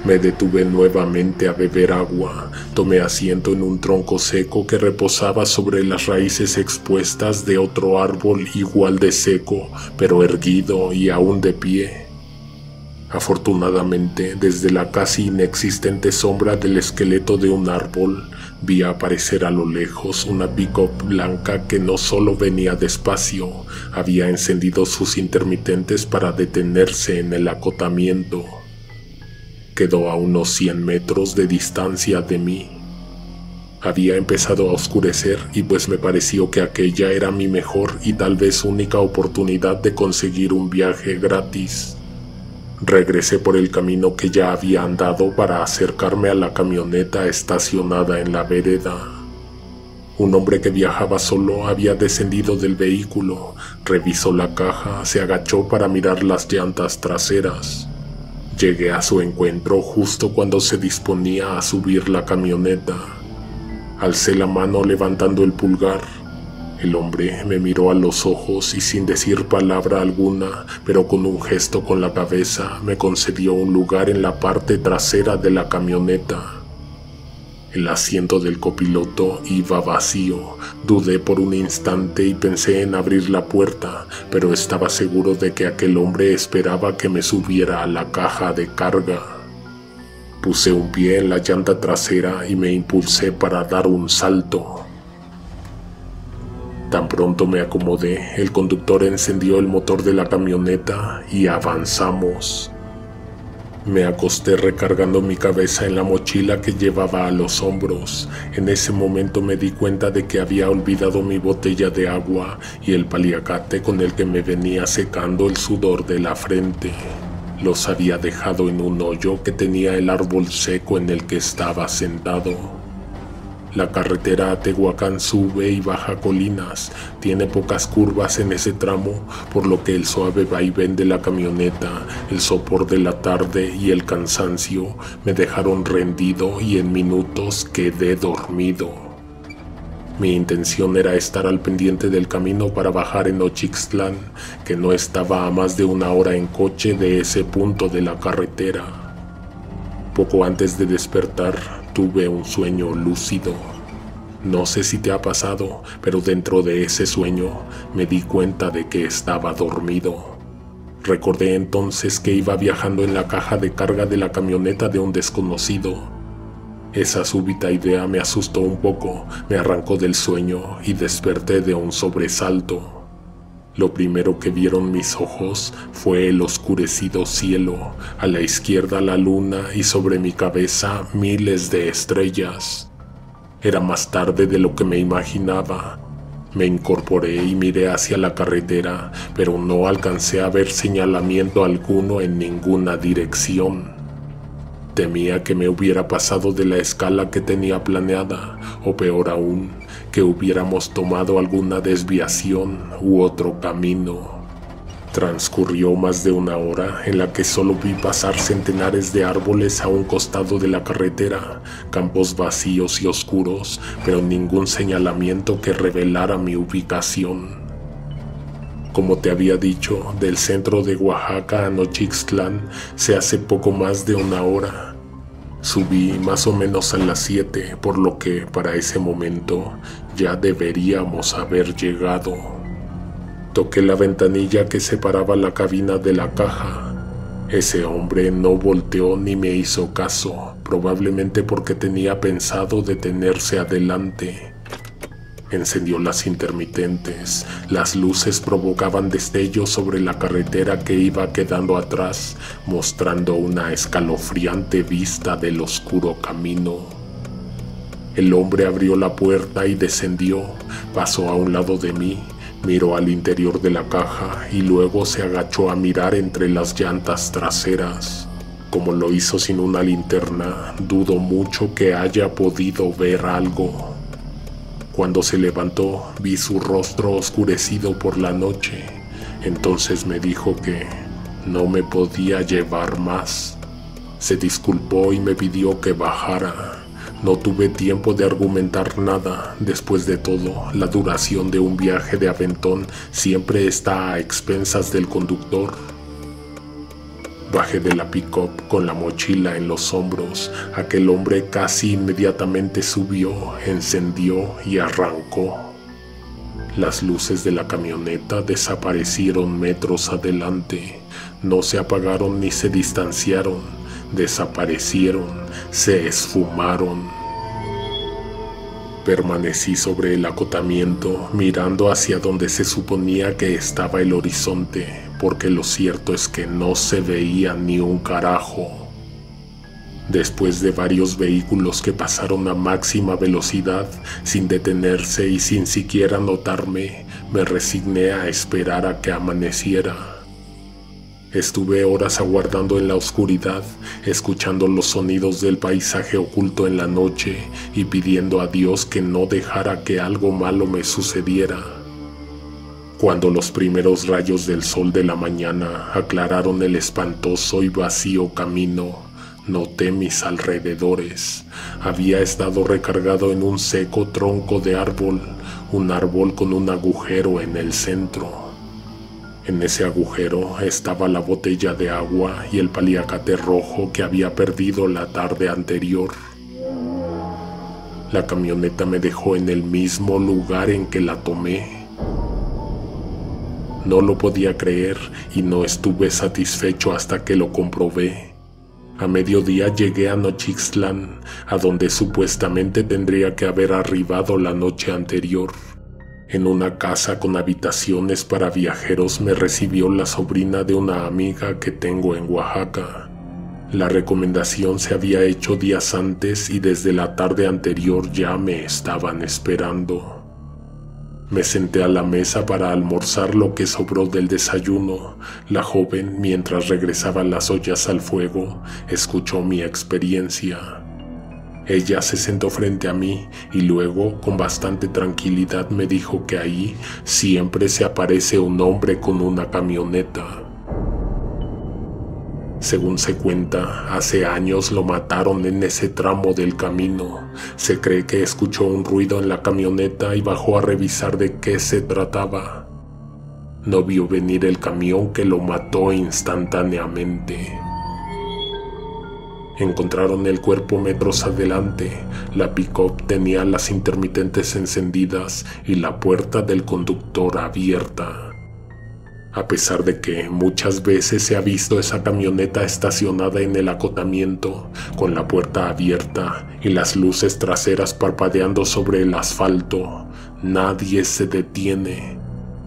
Me detuve nuevamente a beber agua, tomé asiento en un tronco seco que reposaba sobre las raíces expuestas de otro árbol igual de seco, pero erguido y aún de pie. Afortunadamente, desde la casi inexistente sombra del esqueleto de un árbol, vi aparecer a lo lejos una pick-up blanca que no solo venía despacio, había encendido sus intermitentes para detenerse en el acotamiento. Quedó a unos 100 metros de distancia de mí. Había empezado a oscurecer y pues me pareció que aquella era mi mejor y tal vez única oportunidad de conseguir un viaje gratis. Regresé por el camino que ya había andado para acercarme a la camioneta estacionada en la vereda. Un hombre que viajaba solo había descendido del vehículo, revisó la caja, se agachó para mirar las llantas traseras. Llegué a su encuentro justo cuando se disponía a subir la camioneta. Alcé la mano levantando el pulgar. El hombre me miró a los ojos y sin decir palabra alguna, pero con un gesto con la cabeza, me concedió un lugar en la parte trasera de la camioneta. El asiento del copiloto iba vacío. Dudé por un instante y pensé en abrir la puerta, pero estaba seguro de que aquel hombre esperaba que me subiera a la caja de carga. Puse un pie en la llanta trasera y me impulsé para dar un salto. Tan pronto me acomodé, el conductor encendió el motor de la camioneta y avanzamos. Me acosté recargando mi cabeza en la mochila que llevaba a los hombros. En ese momento me di cuenta de que había olvidado mi botella de agua y el paliacate con el que me venía secando el sudor de la frente. Los había dejado en un hoyo que tenía el árbol seco en el que estaba sentado. La carretera a Tehuacán sube y baja colinas, tiene pocas curvas en ese tramo, por lo que el suave vaivén de la camioneta, el sopor de la tarde y el cansancio me dejaron rendido y en minutos quedé dormido. Mi intención era estar al pendiente del camino para bajar en Nochixtlán, que no estaba a más de 1 hora en coche de ese punto de la carretera. Poco antes de despertar, tuve un sueño lúcido. No sé si te ha pasado, pero dentro de ese sueño me di cuenta de que estaba dormido. Recordé entonces que iba viajando en la caja de carga de la camioneta de un desconocido. Esa súbita idea me asustó un poco, me arrancó del sueño y desperté de un sobresalto. Lo primero que vieron mis ojos fue el oscurecido cielo, a la izquierda la luna y sobre mi cabeza miles de estrellas. Era más tarde de lo que me imaginaba. Me incorporé y miré hacia la carretera, pero no alcancé a ver señalamiento alguno en ninguna dirección. Temía que me hubiera pasado de la escala que tenía planeada, o peor aún, que hubiéramos tomado alguna desviación u otro camino. Transcurrió más de 1 hora en la que solo vi pasar centenares de árboles a un costado de la carretera, campos vacíos y oscuros, pero ningún señalamiento que revelara mi ubicación. Como te había dicho, del centro de Oaxaca a Nochixtlán se hace poco más de 1 hora. Subí más o menos a las 7, por lo que para ese momento ya deberíamos haber llegado. Toqué la ventanilla que separaba la cabina de la caja. Ese hombre no volteó ni me hizo caso, probablemente porque tenía pensado detenerse adelante. Encendió las intermitentes, las luces provocaban destellos sobre la carretera que iba quedando atrás, mostrando una escalofriante vista del oscuro camino. El hombre abrió la puerta y descendió, pasó a un lado de mí, miró al interior de la caja y luego se agachó a mirar entre las llantas traseras. Como lo hizo sin una linterna, dudo mucho que haya podido ver algo. Cuando se levantó, vi su rostro oscurecido por la noche. Entonces me dijo que no me podía llevar más. Se disculpó y me pidió que bajara. No tuve tiempo de argumentar nada. Después de todo, la duración de un viaje de aventón siempre está a expensas del conductor. Bajé de la pick-up con la mochila en los hombros. Aquel hombre casi inmediatamente subió, encendió y arrancó. Las luces de la camioneta desaparecieron metros adelante. No se apagaron ni se distanciaron. Desaparecieron, se esfumaron. Permanecí sobre el acotamiento, mirando hacia donde se suponía que estaba el horizonte, porque lo cierto es que no se veía ni un carajo. Después de varios vehículos que pasaron a máxima velocidad, sin detenerse y sin siquiera notarme, me resigné a esperar a que amaneciera. Estuve horas aguardando en la oscuridad, escuchando los sonidos del paisaje oculto en la noche y pidiendo a Dios que no dejara que algo malo me sucediera. Cuando los primeros rayos del sol de la mañana aclararon el espantoso y vacío camino, noté mis alrededores. Había estado recargado en un seco tronco de árbol, un árbol con un agujero en el centro. En ese agujero estaba la botella de agua y el paliacate rojo que había perdido la tarde anterior. La camioneta me dejó en el mismo lugar en que la tomé. No lo podía creer y no estuve satisfecho hasta que lo comprobé. A mediodía llegué a Nochixtlán, a donde supuestamente tendría que haber arribado la noche anterior. En una casa con habitaciones para viajeros me recibió la sobrina de una amiga que tengo en Oaxaca. La recomendación se había hecho días antes y desde la tarde anterior ya me estaban esperando. Me senté a la mesa para almorzar lo que sobró del desayuno. La joven, mientras regresaban las ollas al fuego, escuchó mi experiencia. Ella se sentó frente a mí y luego, con bastante tranquilidad, me dijo que ahí siempre se aparece un hombre con una camioneta. Según se cuenta, hace años lo mataron en ese tramo del camino. Se cree que escuchó un ruido en la camioneta y bajó a revisar de qué se trataba. No vio venir el camión que lo mató instantáneamente. Encontraron el cuerpo metros adelante. La pick-up tenía las intermitentes encendidas y la puerta del conductor abierta. A pesar de que muchas veces se ha visto esa camioneta estacionada en el acotamiento, con la puerta abierta y las luces traseras parpadeando sobre el asfalto, nadie se detiene.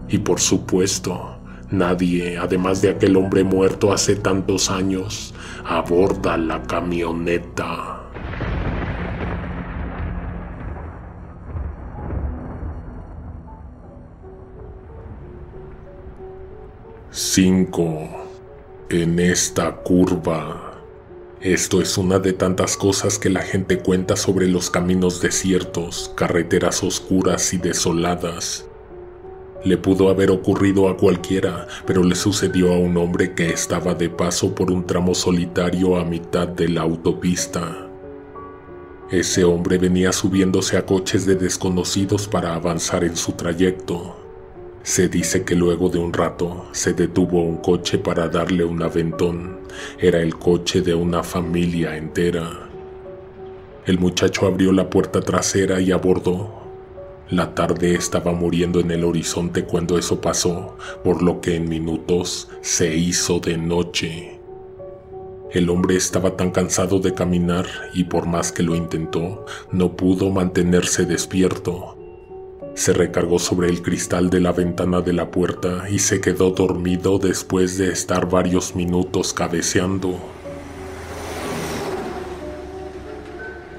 Y por supuesto, nadie, además de aquel hombre muerto hace tantos años, aborda la camioneta. Cinco. En esta curva. Esto es una de tantas cosas que la gente cuenta sobre los caminos desiertos, carreteras oscuras y desoladas. Le pudo haber ocurrido a cualquiera, pero le sucedió a un hombre que estaba de paso por un tramo solitario a mitad de la autopista. Ese hombre venía subiéndose a coches de desconocidos para avanzar en su trayecto. Se dice que luego de un rato se detuvo un coche para darle un aventón. Era el coche de una familia entera. El muchacho abrió la puerta trasera y abordó. La tarde estaba muriendo en el horizonte cuando eso pasó, por lo que en minutos se hizo de noche. El hombre estaba tan cansado de caminar y por más que lo intentó, no pudo mantenerse despierto. Se recargó sobre el cristal de la ventana de la puerta y se quedó dormido después de estar varios minutos cabeceando.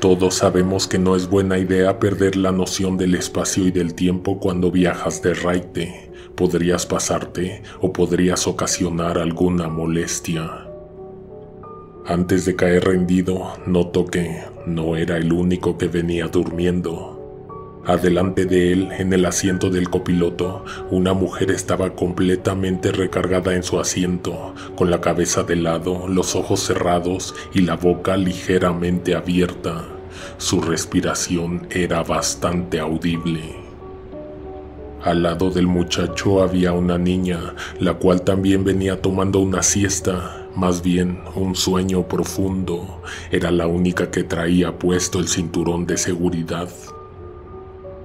Todos sabemos que no es buena idea perder la noción del espacio y del tiempo cuando viajas de raite. Podrías pasarte o podrías ocasionar alguna molestia. Antes de caer rendido, notó que no era el único que venía durmiendo. Adelante de él, en el asiento del copiloto, una mujer estaba completamente recargada en su asiento, con la cabeza de lado, los ojos cerrados y la boca ligeramente abierta. Su respiración era bastante audible. Al lado del muchacho había una niña, la cual también venía tomando una siesta, más bien un sueño profundo. Era la única que traía puesto el cinturón de seguridad.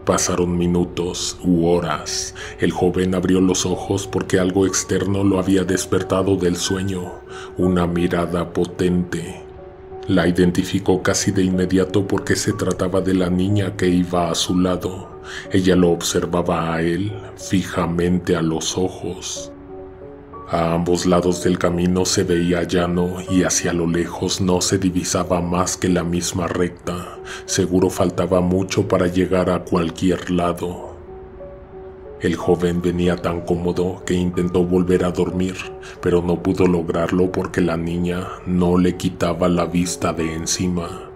Pasaron minutos u horas. El joven abrió los ojos porque algo externo lo había despertado del sueño, una mirada potente. La identificó casi de inmediato porque se trataba de la niña que iba a su lado. Ella lo observaba a él fijamente a los ojos. A ambos lados del camino se veía llano y hacia lo lejos no se divisaba más que la misma recta. Seguro faltaba mucho para llegar a cualquier lado. El joven venía tan cómodo que intentó volver a dormir, pero no pudo lograrlo porque la niña no le quitaba la vista de encima.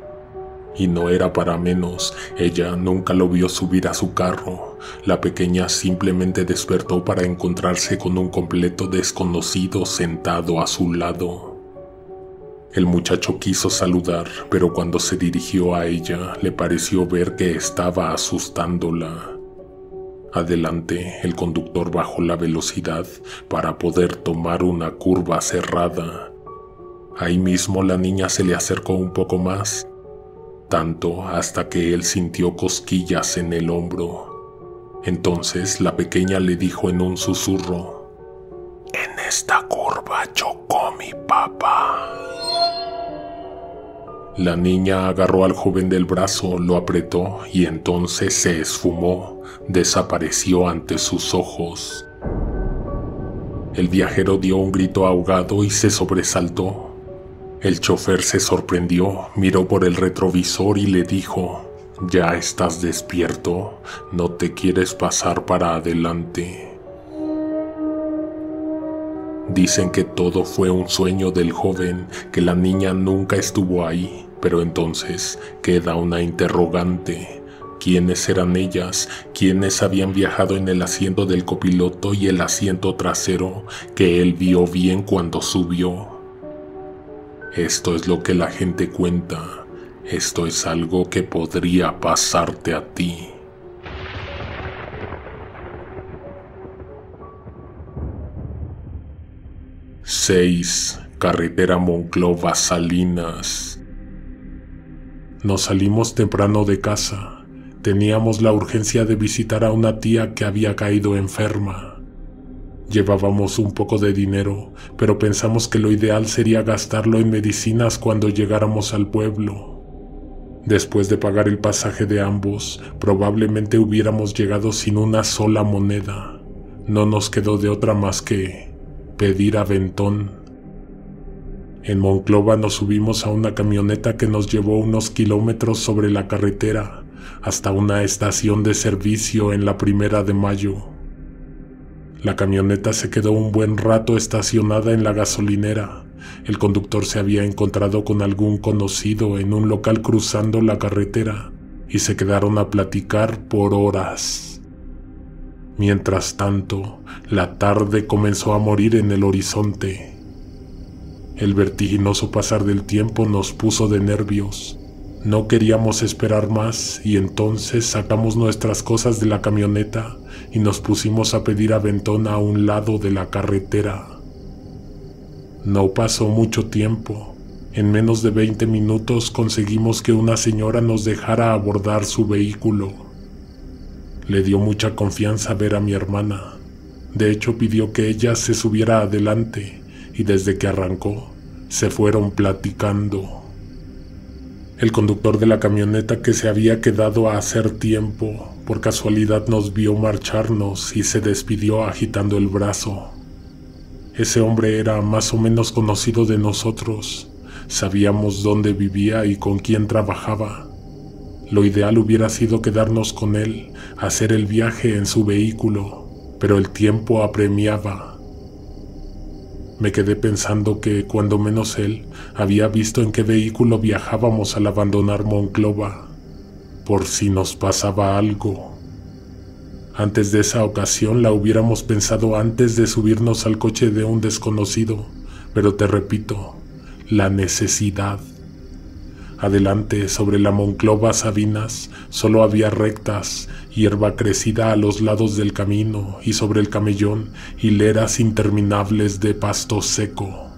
Y no era para menos, ella nunca lo vio subir a su carro. La pequeña simplemente despertó para encontrarse con un completo desconocido sentado a su lado. El muchacho quiso saludar, pero cuando se dirigió a ella, le pareció ver que estaba asustándola. Adelante, el conductor bajó la velocidad para poder tomar una curva cerrada. Ahí mismo la niña se le acercó un poco más, tanto hasta que él sintió cosquillas en el hombro. Entonces la pequeña le dijo en un susurro: «En esta curva chocó mi papá». La niña agarró al joven del brazo, lo apretó y entonces se esfumó, desapareció ante sus ojos. El viajero dio un grito ahogado y se sobresaltó. El chofer se sorprendió, miró por el retrovisor y le dijo: «¿Ya estás despierto? ¿No te quieres pasar para adelante?» Dicen que todo fue un sueño del joven, que la niña nunca estuvo ahí, pero entonces queda una interrogante. ¿Quiénes eran ellas? ¿Quiénes habían viajado en el asiento del copiloto y el asiento trasero que él vio bien cuando subió? Esto es lo que la gente cuenta. Esto es algo que podría pasarte a ti. ¡6! Carretera Monclova-Salinas. Nos salimos temprano de casa. Teníamos la urgencia de visitar a una tía que había caído enferma. Llevábamos un poco de dinero, pero pensamos que lo ideal sería gastarlo en medicinas cuando llegáramos al pueblo. Después de pagar el pasaje de ambos, probablemente hubiéramos llegado sin una sola moneda. No nos quedó de otra más que pedir aventón. En Monclova nos subimos a una camioneta que nos llevó unos kilómetros sobre la carretera hasta una estación de servicio en la 1 de Mayo. La camioneta se quedó un buen rato estacionada en la gasolinera. El conductor se había encontrado con algún conocido en un local cruzando la carretera y se quedaron a platicar por horas. Mientras tanto, la tarde comenzó a morir en el horizonte. El vertiginoso pasar del tiempo nos puso de nervios. No queríamos esperar más y entonces sacamos nuestras cosas de la camioneta y nos pusimos a pedir aventón a un lado de la carretera. No pasó mucho tiempo. En menos de 20 minutos conseguimos que una señora nos dejara abordar su vehículo. Le dio mucha confianza ver a mi hermana. De hecho, pidió que ella se subiera adelante y desde que arrancó, se fueron platicando. El conductor de la camioneta, que se había quedado a hacer tiempo, por casualidad nos vio marcharnos y se despidió agitando el brazo. Ese hombre era más o menos conocido de nosotros. Sabíamos dónde vivía y con quién trabajaba. Lo ideal hubiera sido quedarnos con él, hacer el viaje en su vehículo, pero el tiempo apremiaba. Me quedé pensando que, cuando menos él, había visto en qué vehículo viajábamos al abandonar Monclova, por si nos pasaba algo. Antes de esa ocasión la hubiéramos pensado antes de subirnos al coche de un desconocido, pero te repito, la necesidad. Adelante, sobre la Monclova-Sabinas, solo había rectas, hierba crecida a los lados del camino y sobre el camellón, hileras interminables de pasto seco.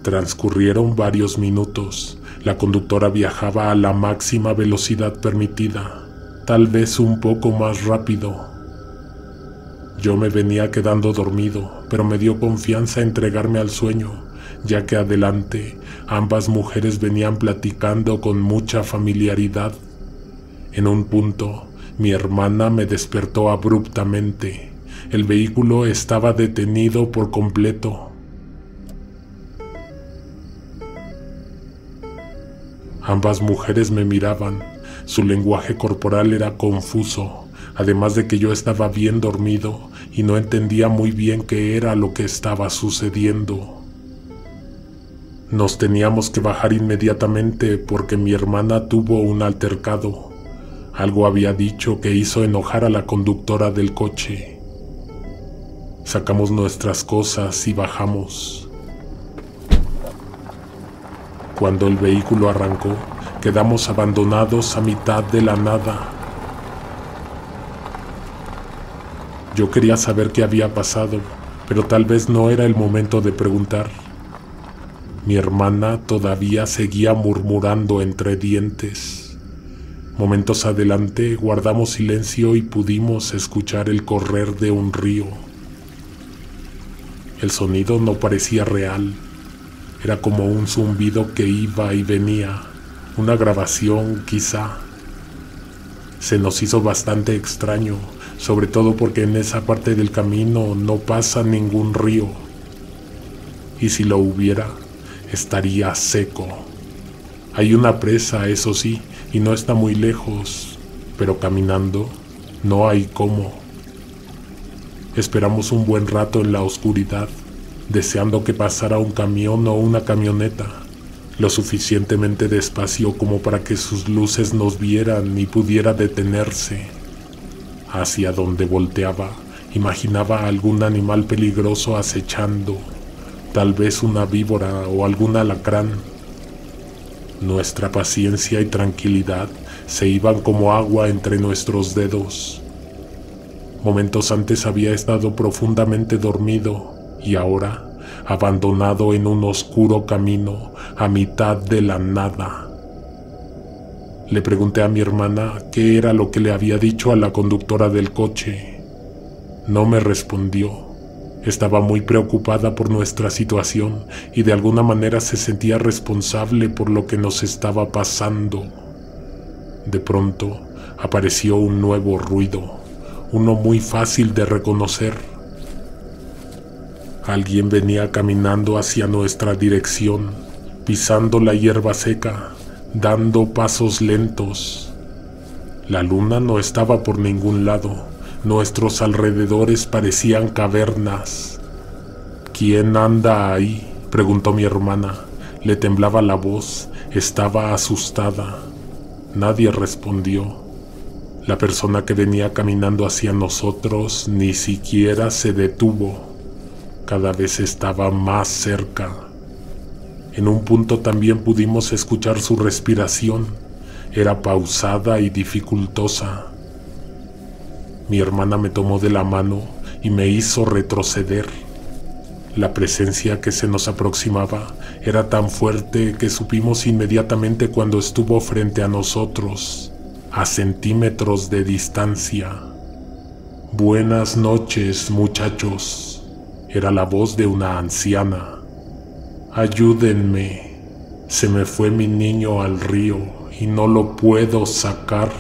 Transcurrieron varios minutos. La conductora viajaba a la máxima velocidad permitida, tal vez un poco más rápido. Yo me venía quedando dormido, pero me dio confianza entregarme al sueño, ya que adelante ambas mujeres venían platicando con mucha familiaridad. En un punto, mi hermana me despertó abruptamente. El vehículo estaba detenido por completo. Ambas mujeres me miraban. Su lenguaje corporal era confuso, además de que yo estaba bien dormido y no entendía muy bien qué era lo que estaba sucediendo. Nos teníamos que bajar inmediatamente porque mi hermana tuvo un altercado. Algo había dicho que hizo enojar a la conductora del coche. Sacamos nuestras cosas y bajamos. Cuando el vehículo arrancó, quedamos abandonados a mitad de la nada. Yo quería saber qué había pasado, pero tal vez no era el momento de preguntar. Mi hermana todavía seguía murmurando entre dientes. Momentos adelante guardamos silencio y pudimos escuchar el correr de un río. El sonido no parecía real. Era como un zumbido que iba y venía, una grabación quizá. Se nos hizo bastante extraño, sobre todo porque en esa parte del camino no pasa ningún río. Y si lo hubiera, estaría seco. Hay una presa, eso sí, y no está muy lejos, pero caminando no hay cómo. Esperamos un buen rato en la oscuridad, deseando que pasara un camión o una camioneta, lo suficientemente despacio como para que sus luces nos vieran y pudiera detenerse. Hacia donde volteaba, imaginaba algún animal peligroso acechando, tal vez una víbora o algún alacrán. Nuestra paciencia y tranquilidad se iban como agua entre nuestros dedos. Momentos antes había estado profundamente dormido y ahora abandonado en un oscuro camino a mitad de la nada. Le pregunté a mi hermana qué era lo que le había dicho a la conductora del coche. No me respondió. Estaba muy preocupada por nuestra situación y de alguna manera se sentía responsable por lo que nos estaba pasando. De pronto apareció un nuevo ruido, uno muy fácil de reconocer. Alguien venía caminando hacia nuestra dirección, pisando la hierba seca, dando pasos lentos. La luna no estaba por ningún lado. Nuestros alrededores parecían cavernas. ¿Quién anda ahí?, preguntó mi hermana. Le temblaba la voz, estaba asustada. Nadie respondió. La persona que venía caminando hacia nosotros ni siquiera se detuvo. Cada vez estaba más cerca. En un punto también pudimos escuchar su respiración. Era pausada y dificultosa. Mi hermana me tomó de la mano y me hizo retroceder. La presencia que se nos aproximaba era tan fuerte que supimos inmediatamente cuando estuvo frente a nosotros, a centímetros de distancia. «Buenas noches, muchachos», era la voz de una anciana. «Ayúdenme, se me fue mi niño al río y no lo puedo sacar».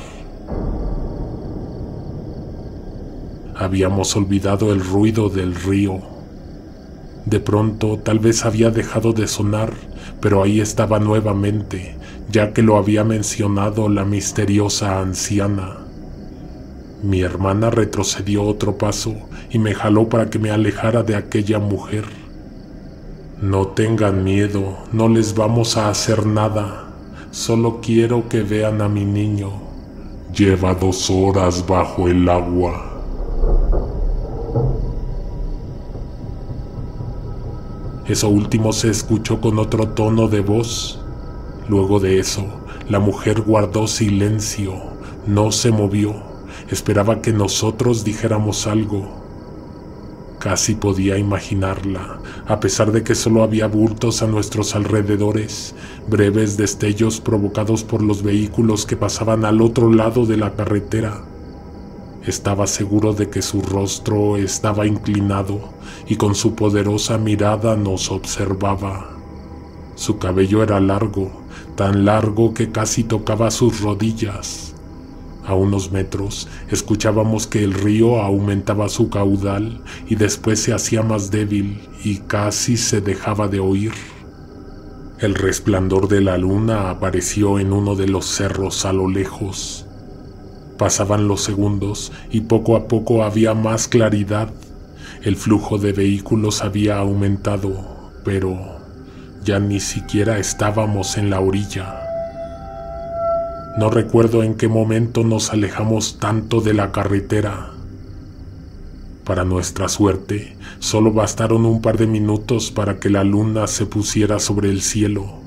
Habíamos olvidado el ruido del río. De pronto, tal vez había dejado de sonar, pero ahí estaba nuevamente, ya que lo había mencionado la misteriosa anciana. Mi hermana retrocedió otro paso y me jaló para que me alejara de aquella mujer. «No tengan miedo, no les vamos a hacer nada. Solo quiero que vean a mi niño. Lleva 2 horas bajo el agua». Eso último se escuchó con otro tono de voz. Luego de eso, la mujer guardó silencio, no se movió, esperaba que nosotros dijéramos algo. Casi podía imaginarla, a pesar de que solo había bultos a nuestros alrededores, breves destellos provocados por los vehículos que pasaban al otro lado de la carretera. Estaba seguro de que su rostro estaba inclinado y con su poderosa mirada nos observaba. Su cabello era largo, tan largo que casi tocaba sus rodillas. A unos metros escuchábamos que el río aumentaba su caudal y después se hacía más débil y casi se dejaba de oír. El resplandor de la luna apareció en uno de los cerros a lo lejos. Pasaban los segundos y poco a poco había más claridad. El flujo de vehículos había aumentado, pero ya ni siquiera estábamos en la orilla. No recuerdo en qué momento nos alejamos tanto de la carretera. Para nuestra suerte, solo bastaron un par de minutos para que la luna se pusiera sobre el cielo.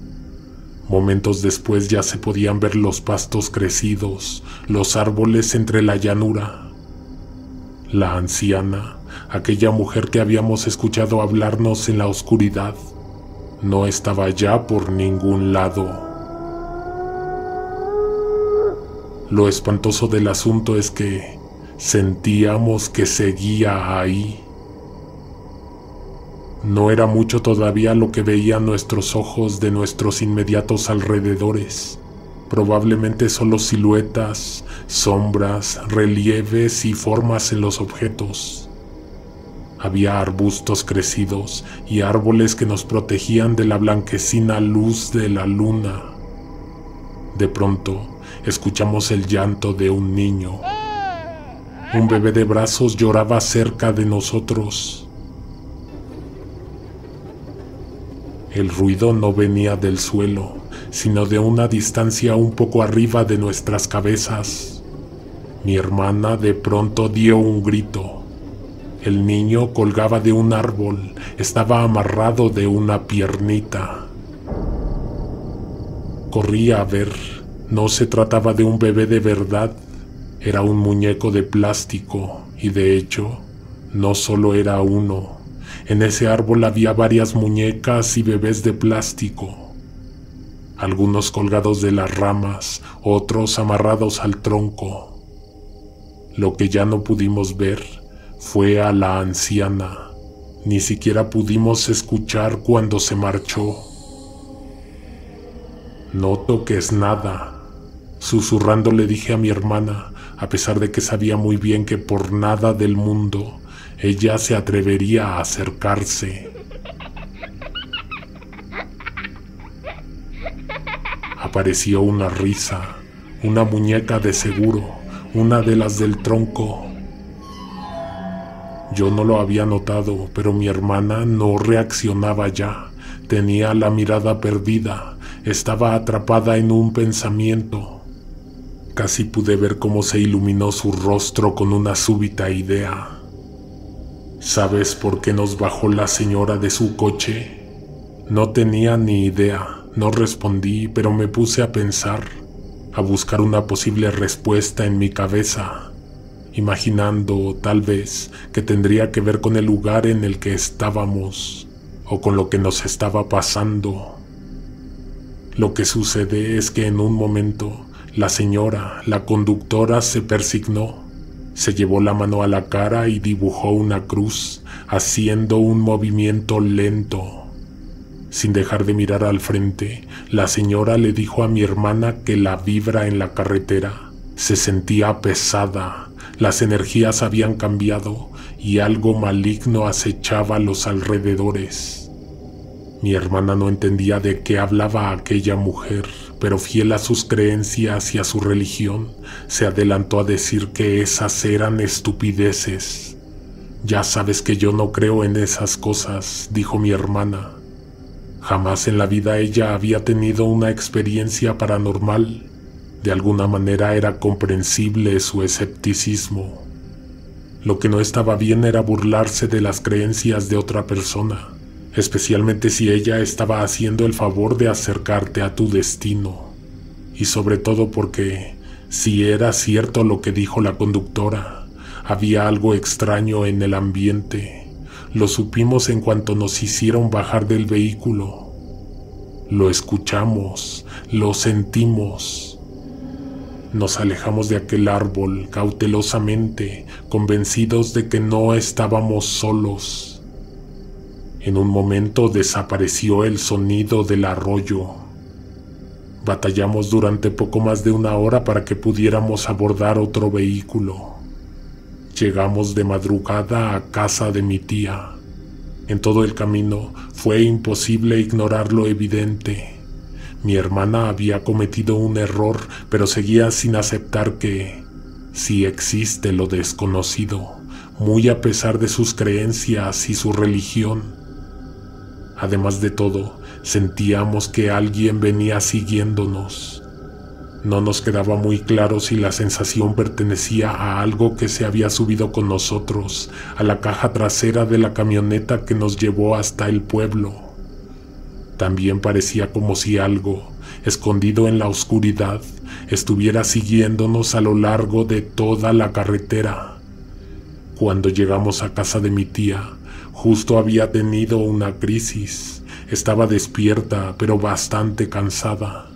Momentos después ya se podían ver los pastos crecidos, los árboles entre la llanura. La anciana, aquella mujer que habíamos escuchado hablarnos en la oscuridad, no estaba ya por ningún lado. Lo espantoso del asunto es que sentíamos que seguía ahí. No era mucho todavía lo que veían nuestros ojos de nuestros inmediatos alrededores. Probablemente solo siluetas, sombras, relieves y formas en los objetos. Había arbustos crecidos y árboles que nos protegían de la blanquecina luz de la luna. De pronto, escuchamos el llanto de un niño. Un bebé de brazos lloraba cerca de nosotros. El ruido no venía del suelo, sino de una distancia un poco arriba de nuestras cabezas. Mi hermana de pronto dio un grito. El niño colgaba de un árbol, estaba amarrado de una piernita. Corrí a ver, no se trataba de un bebé de verdad, era un muñeco de plástico y de hecho, no solo era uno. En ese árbol había varias muñecas y bebés de plástico, algunos colgados de las ramas, otros amarrados al tronco. Lo que ya no pudimos ver fue a la anciana, ni siquiera pudimos escuchar cuando se marchó. No toques nada, susurrando le dije a mi hermana, a pesar de que sabía muy bien que por nada del mundo ella se atrevería a acercarse. Apareció una risa, una muñeca de seguro, una de las del tronco. Yo no lo había notado, pero mi hermana no reaccionaba ya. Tenía la mirada perdida, estaba atrapada en un pensamiento. Casi pude ver cómo se iluminó su rostro con una súbita idea. ¿Sabes por qué nos bajó la señora de su coche? No tenía ni idea, no respondí, pero me puse a pensar, a buscar una posible respuesta en mi cabeza, imaginando, tal vez, que tendría que ver con el lugar en el que estábamos, o con lo que nos estaba pasando. Lo que sucede es que en un momento, la señora, la conductora, se persignó. Se llevó la mano a la cara y dibujó una cruz, haciendo un movimiento lento. Sin dejar de mirar al frente, la señora le dijo a mi hermana que la vibra en la carretera se sentía pesada, las energías habían cambiado y algo maligno acechaba a los alrededores. Mi hermana no entendía de qué hablaba aquella mujer, pero fiel a sus creencias y a su religión, se adelantó a decir que esas eran estupideces. Ya sabes que yo no creo en esas cosas, dijo mi hermana. Jamás en la vida ella había tenido una experiencia paranormal. De alguna manera era comprensible su escepticismo. Lo que no estaba bien era burlarse de las creencias de otra persona, especialmente si ella estaba haciendo el favor de acercarte a tu destino. Y sobre todo porque, si era cierto lo que dijo la conductora, había algo extraño en el ambiente. Lo supimos en cuanto nos hicieron bajar del vehículo. Lo escuchamos, lo sentimos. Nos alejamos de aquel árbol cautelosamente, convencidos de que no estábamos solos. En un momento desapareció el sonido del arroyo. Batallamos durante poco más de una hora para que pudiéramos abordar otro vehículo. Llegamos de madrugada a casa de mi tía. En todo el camino fue imposible ignorar lo evidente. Mi hermana había cometido un error, pero seguía sin aceptar que sí existe lo desconocido, muy a pesar de sus creencias y su religión. Además de todo, sentíamos que alguien venía siguiéndonos. No nos quedaba muy claro si la sensación pertenecía a algo que se había subido con nosotros, a la caja trasera de la camioneta que nos llevó hasta el pueblo. También parecía como si algo, escondido en la oscuridad, estuviera siguiéndonos a lo largo de toda la carretera. Cuando llegamos a casa de mi tía, justo había tenido una crisis. Estaba despierta, pero bastante cansada.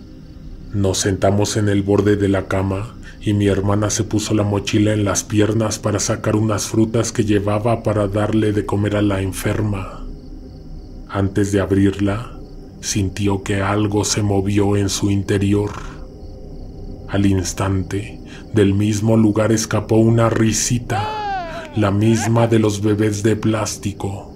Nos sentamos en el borde de la cama y mi hermana se puso la mochila en las piernas para sacar unas frutas que llevaba para darle de comer a la enferma. Antes de abrirla, sintió que algo se movió en su interior. Al instante, del mismo lugar escapó una risita, la misma de los bebés de plástico.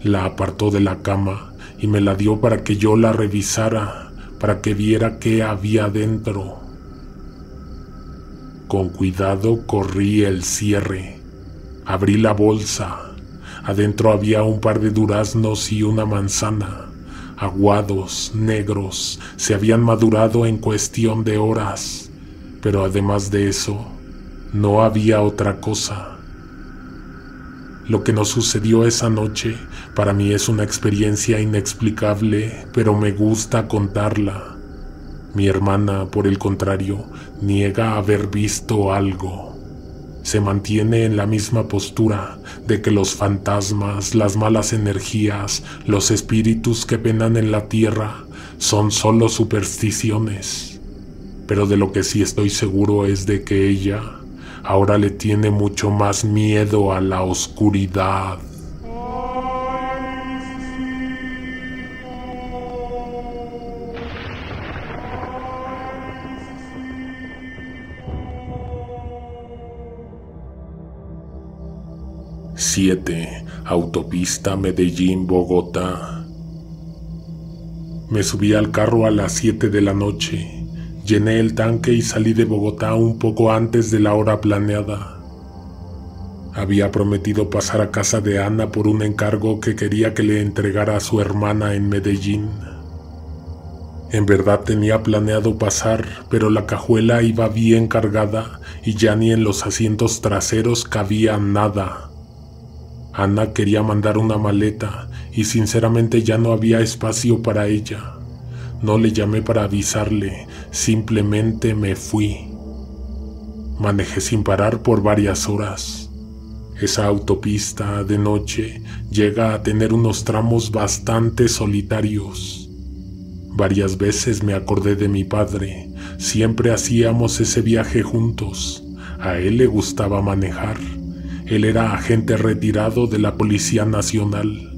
La apartó de la cama y me la dio para que yo la revisara, para que viera qué había dentro. Con cuidado corrí el cierre. Abrí la bolsa. Adentro había un par de duraznos y una manzana. Aguados, negros, se habían madurado en cuestión de horas. Pero además de eso, no había otra cosa. Lo que nos sucedió esa noche para mí es una experiencia inexplicable, pero me gusta contarla. Mi hermana, por el contrario, niega haber visto algo. Se mantiene en la misma postura de que los fantasmas, las malas energías, los espíritus que penan en la tierra son solo supersticiones. Pero de lo que sí estoy seguro es de que ella ahora le tiene mucho más miedo a la oscuridad. (7) Autopista Medellín-Bogotá. Me subí al carro a las 7 de la noche, llené el tanque y salí de Bogotá un poco antes de la hora planeada. Había prometido pasar a casa de Ana por un encargo que quería que le entregara a su hermana en Medellín. En verdad tenía planeado pasar, pero la cajuela iba bien cargada y ya ni en los asientos traseros cabía nada. Ana quería mandar una maleta y sinceramente ya no había espacio para ella. No le llamé para avisarle, simplemente me fui. Manejé sin parar por varias horas. Esa autopista de noche llega a tener unos tramos bastante solitarios. Varias veces me acordé de mi padre, siempre hacíamos ese viaje juntos. A él le gustaba manejar. Él era agente retirado de la Policía Nacional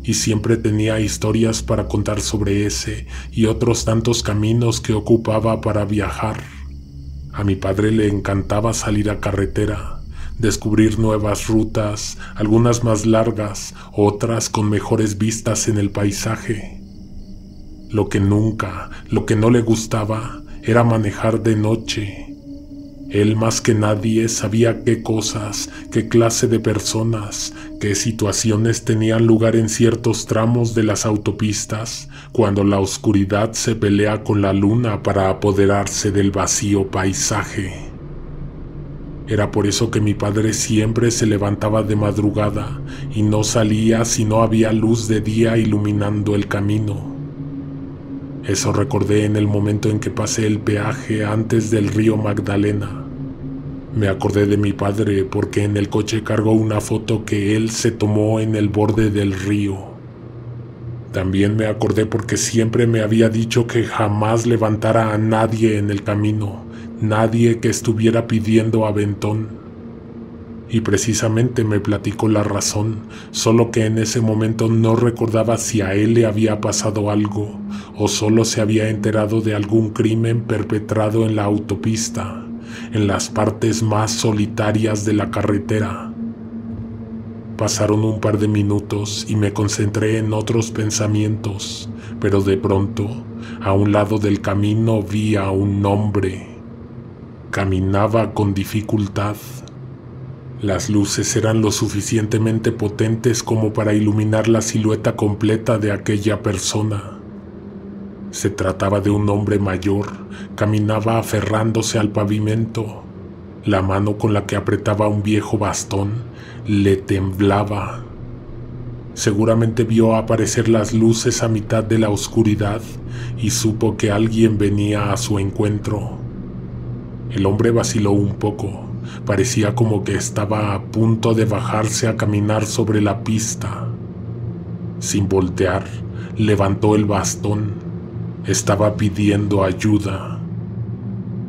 y siempre tenía historias para contar sobre ese y otros tantos caminos que ocupaba para viajar. A mi padre le encantaba salir a carretera, descubrir nuevas rutas, algunas más largas, otras con mejores vistas en el paisaje. Lo que no le gustaba era manejar de noche. Él más que nadie sabía qué cosas, qué clase de personas, qué situaciones tenían lugar en ciertos tramos de las autopistas cuando la oscuridad se pelea con la luna para apoderarse del vacío paisaje. Era por eso que mi padre siempre se levantaba de madrugada y no salía si no había luz de día iluminando el camino. Eso recordé en el momento en que pasé el peaje antes del río Magdalena. Me acordé de mi padre porque en el coche cargó una foto que él se tomó en el borde del río. También me acordé porque siempre me había dicho que jamás levantara a nadie en el camino, nadie que estuviera pidiendo aventón. Y precisamente me platicó la razón, solo que en ese momento no recordaba si a él le había pasado algo o solo se había enterado de algún crimen perpetrado en la autopista, en las partes más solitarias de la carretera. Pasaron un par de minutos y me concentré en otros pensamientos, pero de pronto, a un lado del camino vi a un hombre. Caminaba con dificultad. Las luces eran lo suficientemente potentes como para iluminar la silueta completa de aquella persona. Se trataba de un hombre mayor, caminaba aferrándose al pavimento. La mano con la que apretaba un viejo bastón le temblaba. Seguramente vio aparecer las luces a mitad de la oscuridad y supo que alguien venía a su encuentro. El hombre vaciló un poco. Parecía como que estaba a punto de bajarse a caminar sobre la pista. Sin voltear, levantó el bastón. Estaba pidiendo ayuda.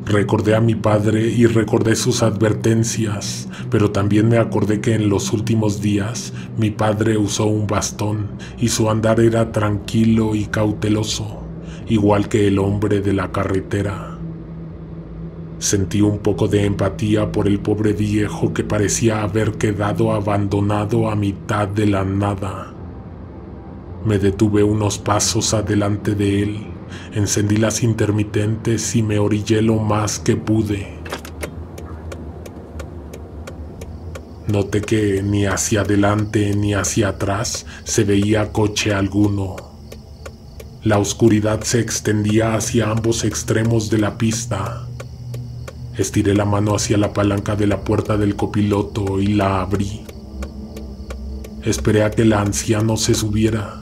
Recordé a mi padre y recordé sus advertencias, pero también me acordé que en los últimos días mi padre usó un bastón y su andar era tranquilo y cauteloso, igual que el hombre de la carretera. Sentí un poco de empatía por el pobre viejo que parecía haber quedado abandonado a mitad de la nada. Me detuve unos pasos adelante de él, encendí las intermitentes y me orillé lo más que pude. Noté que ni hacia adelante ni hacia atrás se veía coche alguno. La oscuridad se extendía hacia ambos extremos de la pista. Estiré la mano hacia la palanca de la puerta del copiloto y la abrí. Esperé a que el anciano se subiera.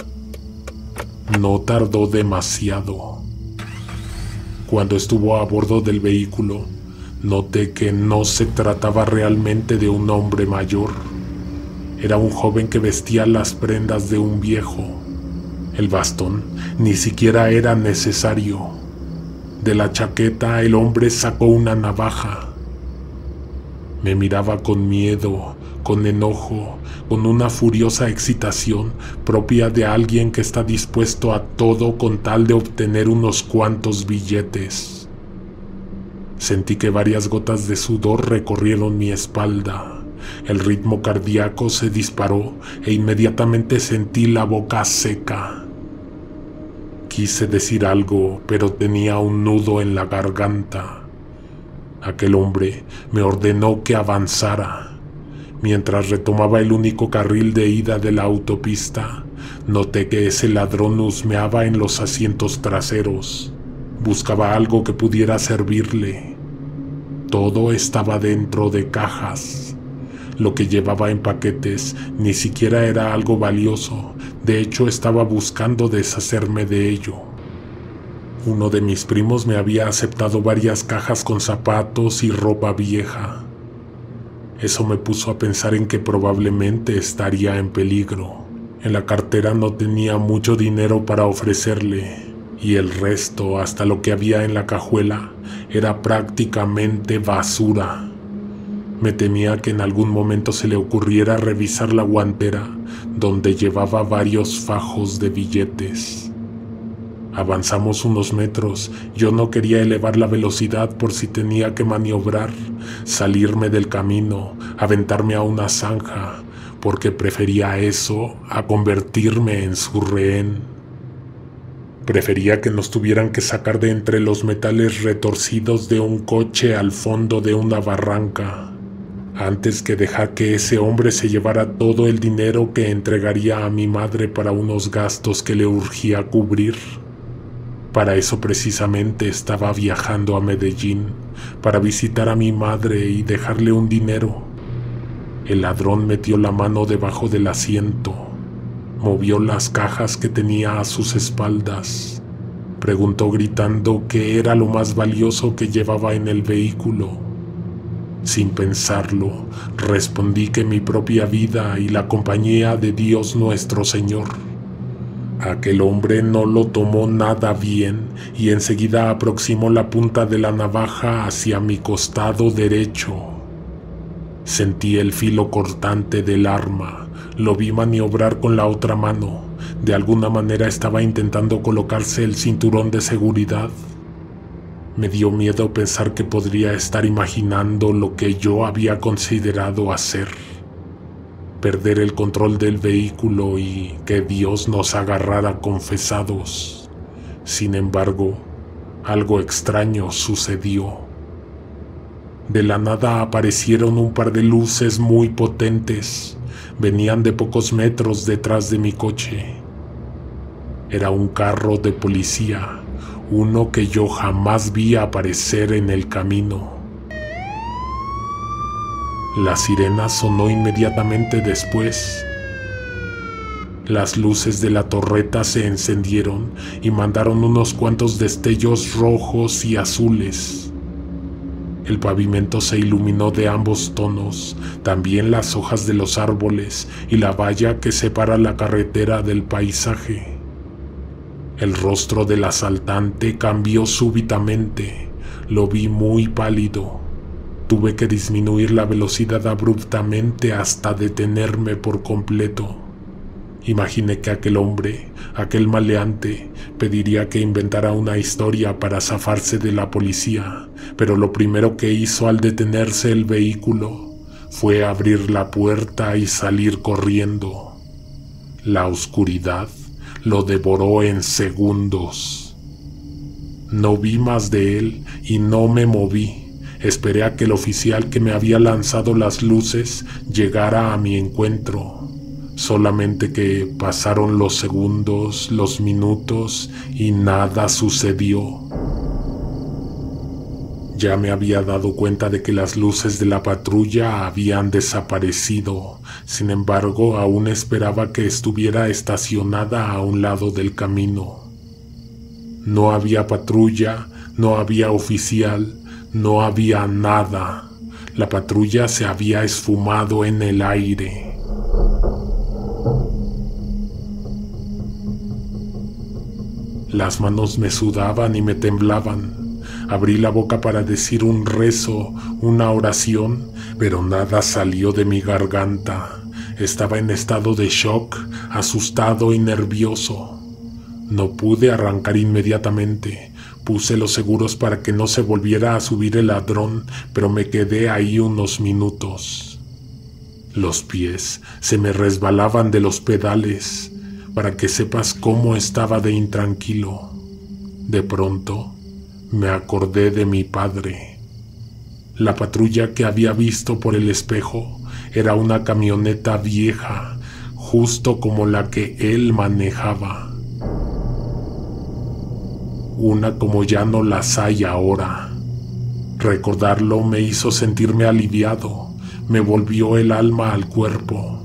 No tardó demasiado. Cuando estuvo a bordo del vehículo, noté que no se trataba realmente de un hombre mayor. Era un joven que vestía las prendas de un viejo. El bastón ni siquiera era necesario. De la chaqueta el hombre sacó una navaja. Me miraba con miedo, con enojo, con una furiosa excitación propia de alguien que está dispuesto a todo con tal de obtener unos cuantos billetes. Sentí que varias gotas de sudor recorrieron mi espalda. El ritmo cardíaco se disparó e inmediatamente sentí la boca seca. Quise decir algo, pero tenía un nudo en la garganta. Aquel hombre me ordenó que avanzara. Mientras retomaba el único carril de ida de la autopista, noté que ese ladrón husmeaba en los asientos traseros. Buscaba algo que pudiera servirle. Todo estaba dentro de cajas. Lo que llevaba en paquetes ni siquiera era algo valioso. De hecho, estaba buscando deshacerme de ello. Uno de mis primos me había aceptado varias cajas con zapatos y ropa vieja. Eso me puso a pensar en que probablemente estaría en peligro. En la cartera no tenía mucho dinero para ofrecerle, y el resto, hasta lo que había en la cajuela, era prácticamente basura. Me temía que en algún momento se le ocurriera revisar la guantera, donde llevaba varios fajos de billetes. Avanzamos unos metros. Yo no quería elevar la velocidad por si tenía que maniobrar, salirme del camino, aventarme a una zanja, porque prefería eso a convertirme en su rehén. Prefería que nos tuvieran que sacar de entre los metales retorcidos de un coche al fondo de una barranca, antes que dejar que ese hombre se llevara todo el dinero que entregaría a mi madre para unos gastos que le urgía cubrir. Para eso precisamente estaba viajando a Medellín, para visitar a mi madre y dejarle un dinero. El ladrón metió la mano debajo del asiento, movió las cajas que tenía a sus espaldas, preguntó gritando qué era lo más valioso que llevaba en el vehículo. Sin pensarlo, respondí que mi propia vida y la compañía de Dios nuestro Señor. Aquel hombre no lo tomó nada bien y enseguida aproximó la punta de la navaja hacia mi costado derecho. Sentí el filo cortante del arma, lo vi maniobrar con la otra mano. De alguna manera estaba intentando colocarse el cinturón de seguridad. Me dio miedo pensar que podría estar imaginando lo que yo había considerado hacer. Perder el control del vehículo y que Dios nos agarrara confesados. Sin embargo, algo extraño sucedió. De la nada aparecieron un par de luces muy potentes. Venían de pocos metros detrás de mi coche. Era un carro de policía, uno que yo jamás vi aparecer en el camino. La sirena sonó inmediatamente después. Las luces de la torreta se encendieron y mandaron unos cuantos destellos rojos y azules. El pavimento se iluminó de ambos tonos, también las hojas de los árboles y la valla que separa la carretera del paisaje. El rostro del asaltante cambió súbitamente. Lo vi muy pálido. Tuve que disminuir la velocidad abruptamente hasta detenerme por completo. Imaginé que aquel hombre, aquel maleante, pediría que inventara una historia para zafarse de la policía, pero lo primero que hizo al detenerse el vehículo fue abrir la puerta y salir corriendo. La oscuridad lo devoró en segundos. No vi más de él y no me moví. Esperé a que el oficial que me había lanzado las luces llegara a mi encuentro. Solamente que pasaron los segundos, los minutos y nada sucedió. Ya me había dado cuenta de que las luces de la patrulla habían desaparecido. Sin embargo, aún esperaba que estuviera estacionada a un lado del camino. No había patrulla, no había oficial, no había nada. La patrulla se había esfumado en el aire. Las manos me sudaban y me temblaban. Abrí la boca para decir un rezo, una oración, pero nada salió de mi garganta. Estaba en estado de shock, asustado y nervioso. No pude arrancar inmediatamente. Puse los seguros para que no se volviera a subir el ladrón, pero me quedé ahí unos minutos. Los pies se me resbalaban de los pedales, para que sepas cómo estaba de intranquilo. De pronto, me acordé de mi padre. La patrulla que había visto por el espejo era una camioneta vieja, justo como la que él manejaba. Una como ya no las hay ahora. Recordarlo me hizo sentirme aliviado, me volvió el alma al cuerpo.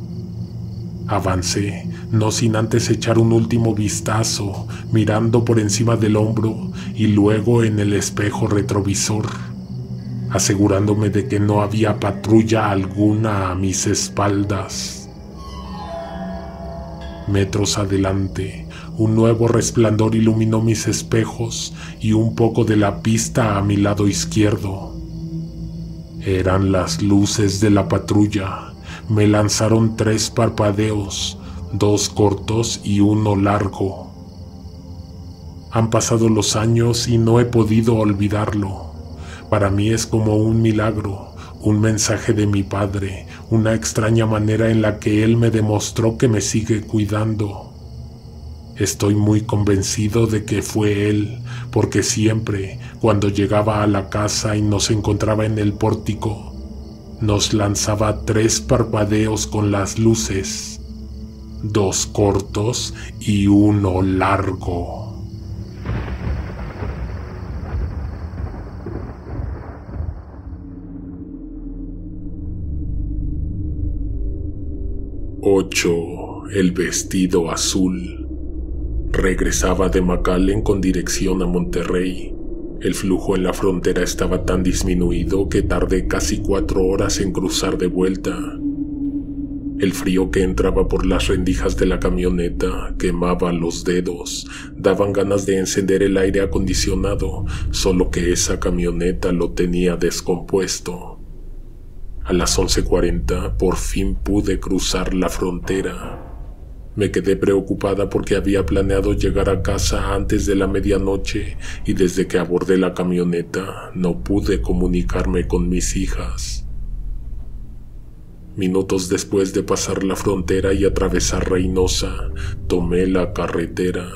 Avancé, no sin antes echar un último vistazo, mirando por encima del hombro y luego en el espejo retrovisor, asegurándome de que no había patrulla alguna a mis espaldas. Metros adelante, un nuevo resplandor iluminó mis espejos y un poco de la pista a mi lado izquierdo. Eran las luces de la patrulla. Me lanzaron 3 parpadeos, 2 cortos y 1 largo. Han pasado los años y no he podido olvidarlo. Para mí es como un milagro, un mensaje de mi padre, una extraña manera en la que él me demostró que me sigue cuidando. Estoy muy convencido de que fue él, porque siempre, cuando llegaba a la casa y nos encontraba en el pórtico, nos lanzaba 3 parpadeos con las luces, 2 cortos y 1 largo. El vestido azul. Regresaba de McAllen con dirección a Monterrey. El flujo en la frontera estaba tan disminuido que tardé casi 4 horas en cruzar de vuelta. El frío que entraba por las rendijas de la camioneta quemaba los dedos. Daban ganas de encender el aire acondicionado, solo que esa camioneta lo tenía descompuesto. A las 11:40 por fin pude cruzar la frontera. Me quedé preocupada porque había planeado llegar a casa antes de la medianoche y desde que abordé la camioneta no pude comunicarme con mis hijas. Minutos después de pasar la frontera y atravesar Reynosa, tomé la carretera.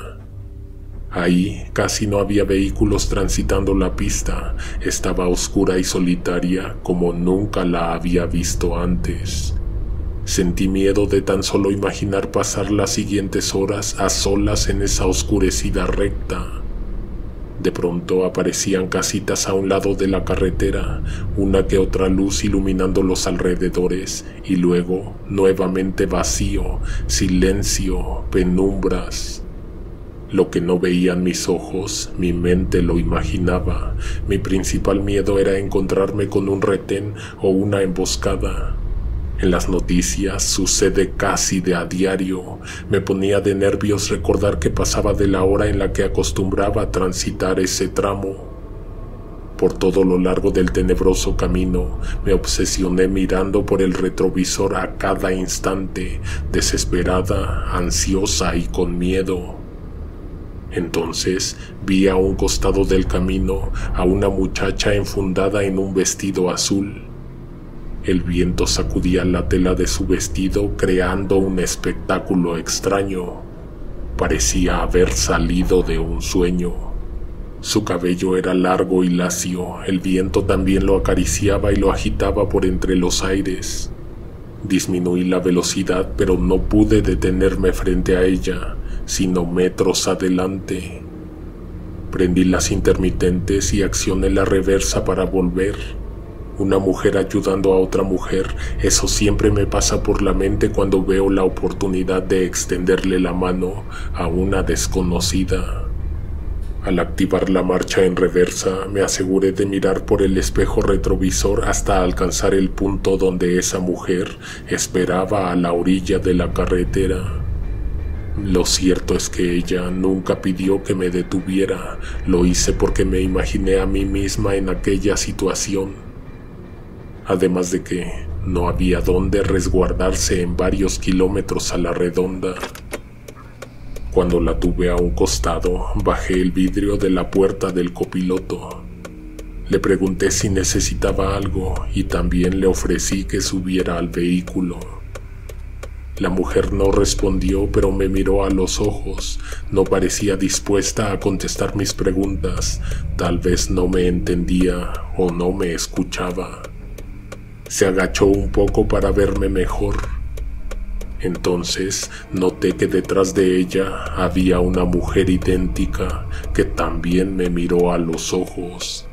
Ahí casi no había vehículos transitando la pista, estaba oscura y solitaria como nunca la había visto antes. Sentí miedo de tan solo imaginar pasar las siguientes horas a solas en esa oscurecida recta. De pronto aparecían casitas a un lado de la carretera, una que otra luz iluminando los alrededores, y luego nuevamente vacío, silencio, penumbras. Lo que no veían mis ojos, mi mente lo imaginaba. Mi principal miedo era encontrarme con un retén o una emboscada. En las noticias sucede casi de a diario. Me ponía de nervios recordar que pasaba de la hora en la que acostumbraba a transitar ese tramo. Por todo lo largo del tenebroso camino, me obsesioné mirando por el retrovisor a cada instante, desesperada, ansiosa y con miedo. Entonces vi a un costado del camino a una muchacha enfundada en un vestido azul. El viento sacudía la tela de su vestido creando un espectáculo extraño. Parecía haber salido de un sueño. Su cabello era largo y lacio, el viento también lo acariciaba y lo agitaba por entre los aires. Disminuí la velocidad, pero no pude detenerme frente a ella, sino metros adelante. Prendí las intermitentes y accioné la reversa para volver. Una mujer ayudando a otra mujer, eso siempre me pasa por la mente cuando veo la oportunidad de extenderle la mano a una desconocida. Al activar la marcha en reversa, me aseguré de mirar por el espejo retrovisor hasta alcanzar el punto donde esa mujer esperaba a la orilla de la carretera. Lo cierto es que ella nunca pidió que me detuviera, lo hice porque me imaginé a mí misma en aquella situación. Además de que no había dónde resguardarse en varios kilómetros a la redonda. Cuando la tuve a un costado, bajé el vidrio de la puerta del copiloto. Le pregunté si necesitaba algo y también le ofrecí que subiera al vehículo. La mujer no respondió, pero me miró a los ojos. No parecía dispuesta a contestar mis preguntas. Tal vez no me entendía o no me escuchaba. Se agachó un poco para verme mejor. Entonces noté que detrás de ella había una mujer idéntica que también me miró a los ojos.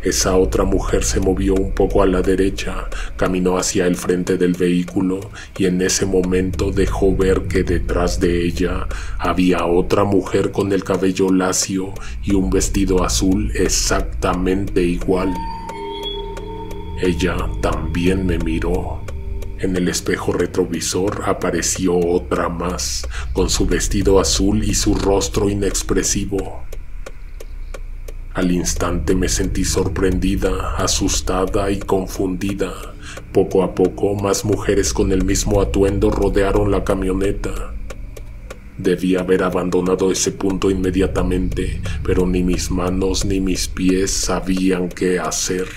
Esa otra mujer se movió un poco a la derecha, caminó hacia el frente del vehículo y en ese momento dejó ver que detrás de ella había otra mujer con el cabello lacio y un vestido azul exactamente igual. Ella también me miró. En el espejo retrovisor apareció otra más, con su vestido azul y su rostro inexpresivo. Al instante me sentí sorprendida, asustada y confundida. Poco a poco, más mujeres con el mismo atuendo rodearon la camioneta. Debí haber abandonado ese punto inmediatamente, pero ni mis manos ni mis pies sabían qué hacer.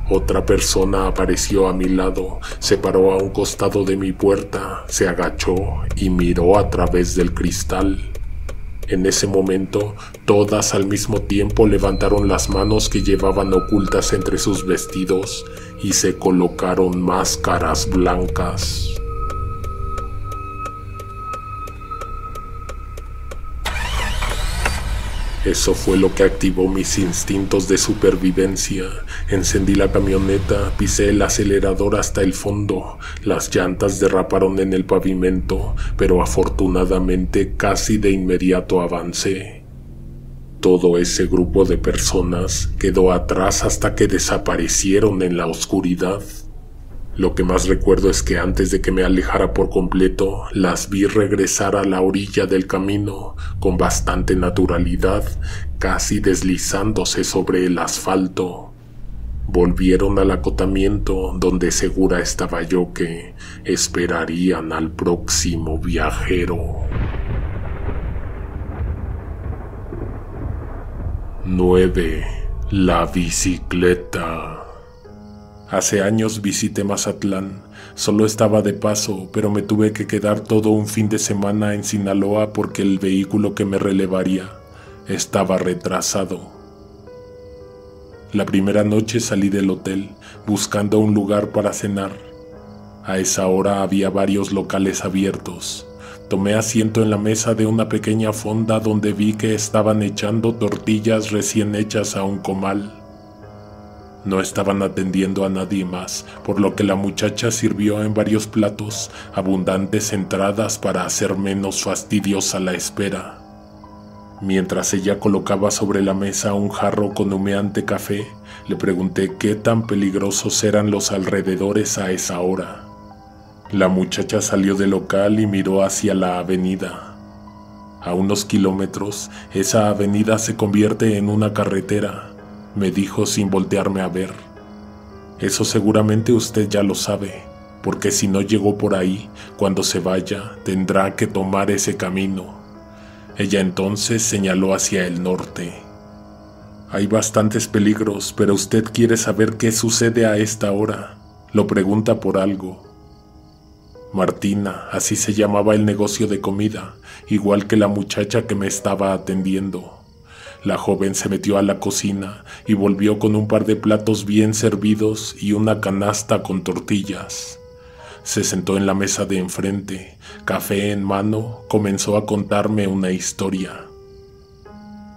Otra persona apareció a mi lado, se paró a un costado de mi puerta, se agachó y miró a través del cristal. En ese momento, todas al mismo tiempo levantaron las manos que llevaban ocultas entre sus vestidos y se colocaron máscaras blancas. Eso fue lo que activó mis instintos de supervivencia. Encendí la camioneta, pisé el acelerador hasta el fondo. Las llantas derraparon en el pavimento, pero afortunadamente casi de inmediato avancé. Todo ese grupo de personas quedó atrás hasta que desaparecieron en la oscuridad. Lo que más recuerdo es que antes de que me alejara por completo, las vi regresar a la orilla del camino, con bastante naturalidad, casi deslizándose sobre el asfalto. Volvieron al acotamiento, donde segura estaba yo que esperarían al próximo viajero. 9. La bicicleta. Hace años visité Mazatlán, solo estaba de paso, pero me tuve que quedar todo un fin de semana en Sinaloa porque el vehículo que me relevaría estaba retrasado. La primera noche salí del hotel, buscando un lugar para cenar. A esa hora había varios locales abiertos. Tomé asiento en la mesa de una pequeña fonda donde vi que estaban echando tortillas recién hechas a un comal. No estaban atendiendo a nadie más, por lo que la muchacha sirvió en varios platos abundantes entradas para hacer menos fastidiosa la espera. Mientras ella colocaba sobre la mesa un jarro con humeante café, le pregunté qué tan peligrosos eran los alrededores a esa hora. La muchacha salió del local y miró hacia la avenida. A unos kilómetros, esa avenida se convierte en una carretera, me dijo sin voltearme a ver. Eso seguramente usted ya lo sabe, porque si no llegó por ahí, cuando se vaya, tendrá que tomar ese camino. Ella entonces señaló hacia el norte. Hay bastantes peligros, pero usted quiere saber qué sucede a esta hora. Lo pregunta por algo. Martina, así se llamaba el negocio de comida, igual que la muchacha que me estaba atendiendo. La joven se metió a la cocina y volvió con un par de platos bien servidos y una canasta con tortillas. Se sentó en la mesa de enfrente, café en mano, comenzó a contarme una historia.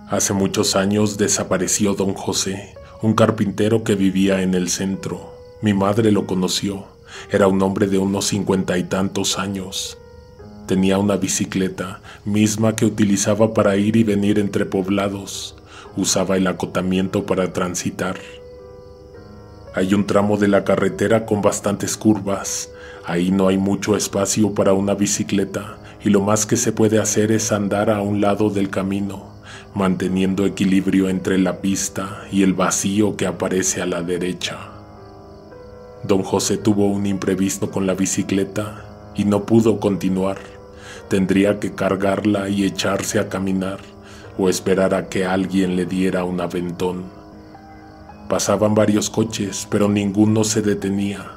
Hace muchos años desapareció don José, un carpintero que vivía en el centro. Mi madre lo conoció. Era un hombre de unos 50 y tantos años. Tenía una bicicleta, misma que utilizaba para ir y venir entre poblados. Usaba el acotamiento para transitar. Hay un tramo de la carretera con bastantes curvas. Ahí no hay mucho espacio para una bicicleta y lo más que se puede hacer es andar a un lado del camino, manteniendo equilibrio entre la pista y el vacío que aparece a la derecha. Don José tuvo un imprevisto con la bicicleta y no pudo continuar. Tendría que cargarla y echarse a caminar o esperar a que alguien le diera un aventón. Pasaban varios coches, pero ninguno se detenía.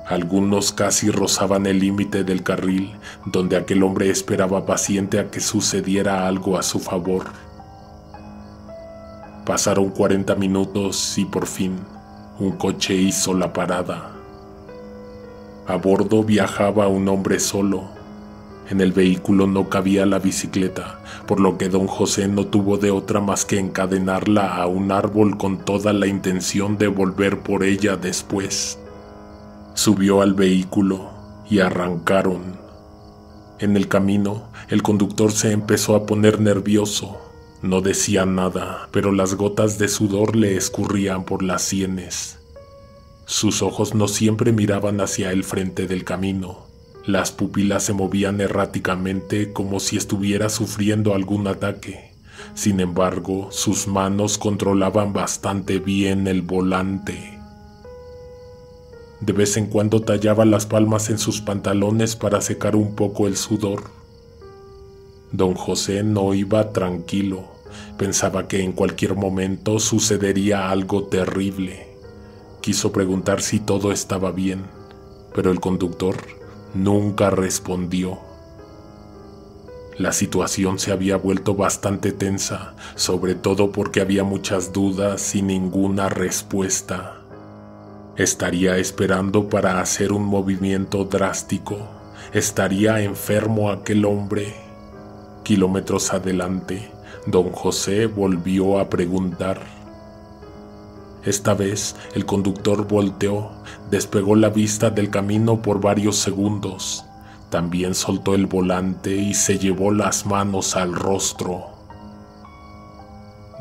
Algunos casi rozaban el límite del carril, donde aquel hombre esperaba paciente a que sucediera algo a su favor. Pasaron 40 minutos y por fin, un coche hizo la parada. A bordo viajaba un hombre solo. En el vehículo no cabía la bicicleta, por lo que don José no tuvo de otra más que encadenarla a un árbol con toda la intención de volver por ella después. Subió al vehículo y arrancaron. En el camino, el conductor se empezó a poner nervioso. No decía nada, pero las gotas de sudor le escurrían por las sienes. Sus ojos no siempre miraban hacia el frente del camino. Las pupilas se movían erráticamente como si estuviera sufriendo algún ataque. Sin embargo, sus manos controlaban bastante bien el volante. De vez en cuando tallaba las palmas en sus pantalones para secar un poco el sudor. Don José no iba tranquilo. Pensaba que en cualquier momento sucedería algo terrible. Quiso preguntar si todo estaba bien, pero el conductor nunca respondió. La situación se había vuelto bastante tensa, sobre todo porque había muchas dudas y ninguna respuesta. ¿Estaría esperando para hacer un movimiento drástico? ¿Estaría enfermo aquel hombre? Kilómetros adelante, don José volvió a preguntar. Esta vez el conductor volteó, despegó la vista del camino por varios segundos. También soltó el volante y se llevó las manos al rostro.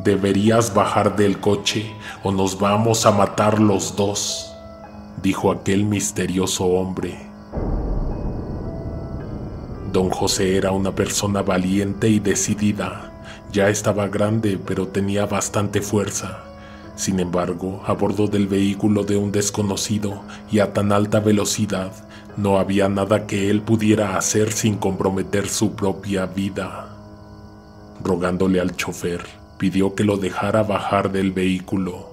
«Deberías bajar del coche o nos vamos a matar los dos», dijo aquel misterioso hombre. Don José era una persona valiente y decidida. Ya estaba grande, pero tenía bastante fuerza. Sin embargo, a bordo del vehículo de un desconocido y a tan alta velocidad, no había nada que él pudiera hacer sin comprometer su propia vida. Rogándole al chofer, pidió que lo dejara bajar del vehículo.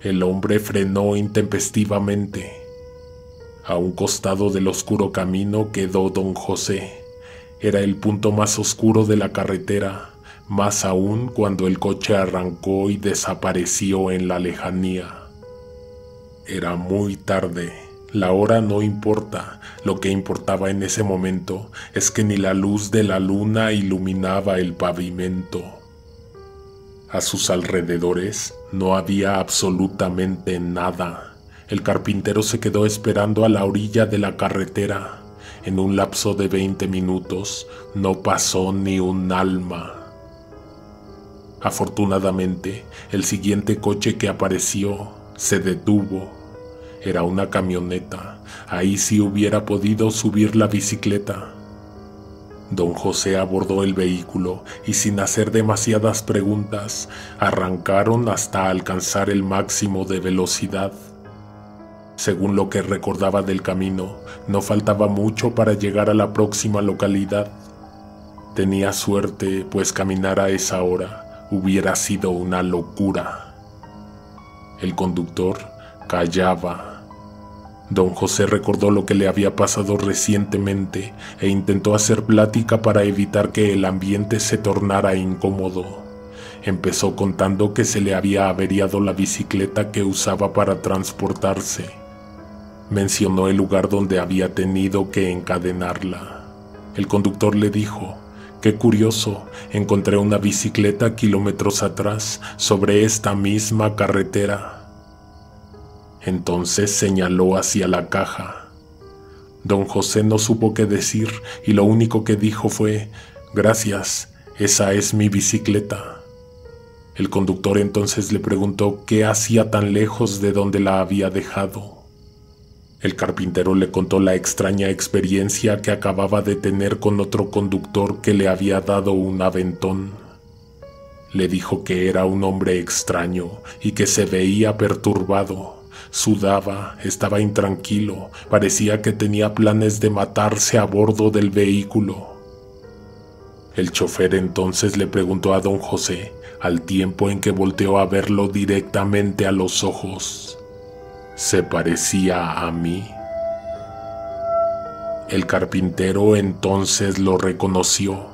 El hombre frenó intempestivamente. A un costado del oscuro camino quedó don José. Era el punto más oscuro de la carretera, más aún cuando el coche arrancó y desapareció en la lejanía. Era muy tarde. La hora no importa. Lo que importaba en ese momento es que ni la luz de la luna iluminaba el pavimento. A sus alrededores no había absolutamente nada. El carpintero se quedó esperando a la orilla de la carretera. En un lapso de 20 minutos no pasó ni un alma. Afortunadamente, el siguiente coche que apareció se detuvo. Era una camioneta. Ahí sí hubiera podido subir la bicicleta. Don José abordó el vehículo y sin hacer demasiadas preguntas, arrancaron hasta alcanzar el máximo de velocidad. Según lo que recordaba del camino, no faltaba mucho para llegar a la próxima localidad. Tenía suerte, pues caminar a esa hora hubiera sido una locura. El conductor callaba. Don José recordó lo que le había pasado recientemente e intentó hacer plática para evitar que el ambiente se tornara incómodo. Empezó contando que se le había averiado la bicicleta que usaba para transportarse. Mencionó el lugar donde había tenido que encadenarla. El conductor le dijo Qué curioso, encontré una bicicleta kilómetros atrás sobre esta misma carretera. Entonces señaló hacia la caja. Don José no supo qué decir y lo único que dijo fue: «Gracias, esa es mi bicicleta». El conductor entonces le preguntó qué hacía tan lejos de donde la había dejado. El carpintero le contó la extraña experiencia que acababa de tener con otro conductor que le había dado un aventón. Le dijo que era un hombre extraño y que se veía perturbado. Sudaba, estaba intranquilo, parecía que tenía planes de matarse a bordo del vehículo. El chofer entonces le preguntó a don José, al tiempo en que volteó a verlo directamente a los ojos: ¿se parecía a mí? El carpintero entonces lo reconoció.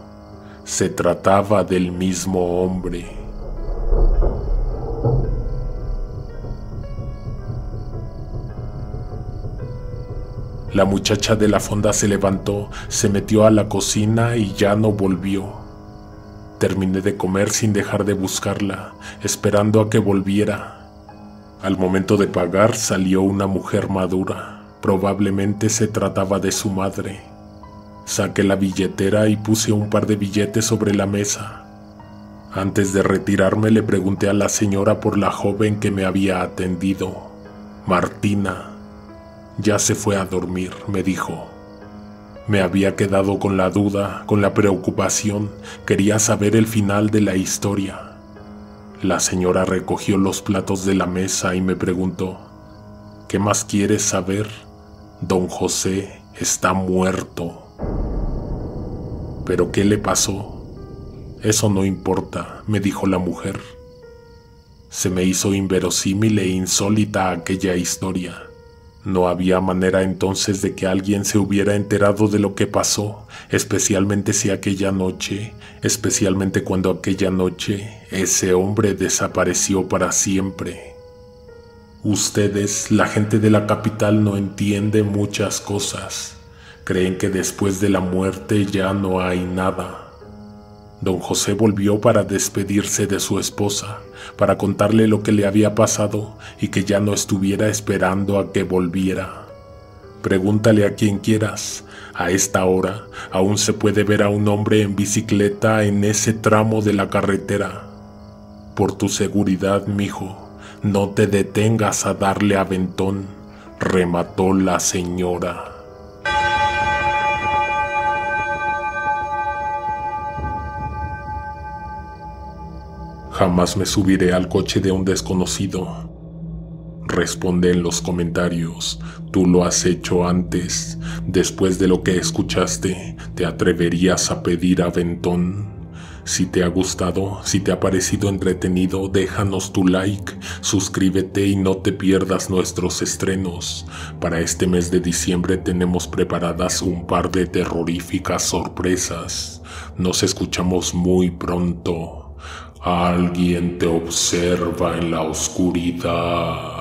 Se trataba del mismo hombre. La muchacha de la fonda se levantó, se metió a la cocina y ya no volvió. Terminé de comer sin dejar de buscarla, esperando a que volviera. Al momento de pagar salió una mujer madura. Probablemente se trataba de su madre. Saqué la billetera y puse un par de billetes sobre la mesa. Antes de retirarme le pregunté a la señora por la joven que me había atendido. Martina. Ya se fue a dormir, me dijo. Me había quedado con la duda, con la preocupación. Quería saber el final de la historia. La señora recogió los platos de la mesa y me preguntó: ¿qué más quieres saber? Don José está muerto. ¿Pero qué le pasó? Eso no importa, me dijo la mujer. Se me hizo inverosímil e insólita aquella historia. No había manera entonces de que alguien se hubiera enterado de lo que pasó, especialmente cuando aquella noche ese hombre desapareció para siempre. Ustedes, la gente de la capital, no entiende muchas cosas. Creen que después de la muerte ya no hay nada. Don José volvió para despedirse de su esposa, para contarle lo que le había pasado y que ya no estuviera esperando a que volviera. Pregúntale a quien quieras, a esta hora aún se puede ver a un hombre en bicicleta en ese tramo de la carretera. Por tu seguridad, mijo, no te detengas a darle aventón, remató la señora. Jamás me subiré al coche de un desconocido. Responde en los comentarios. Tú lo has hecho antes. Después de lo que escuchaste, ¿te atreverías a pedir aventón? Si te ha gustado, si te ha parecido entretenido, déjanos tu like, suscríbete y no te pierdas nuestros estrenos. Para este mes de diciembre tenemos preparadas un par de terroríficas sorpresas. Nos escuchamos muy pronto. Alguien te observa en la oscuridad.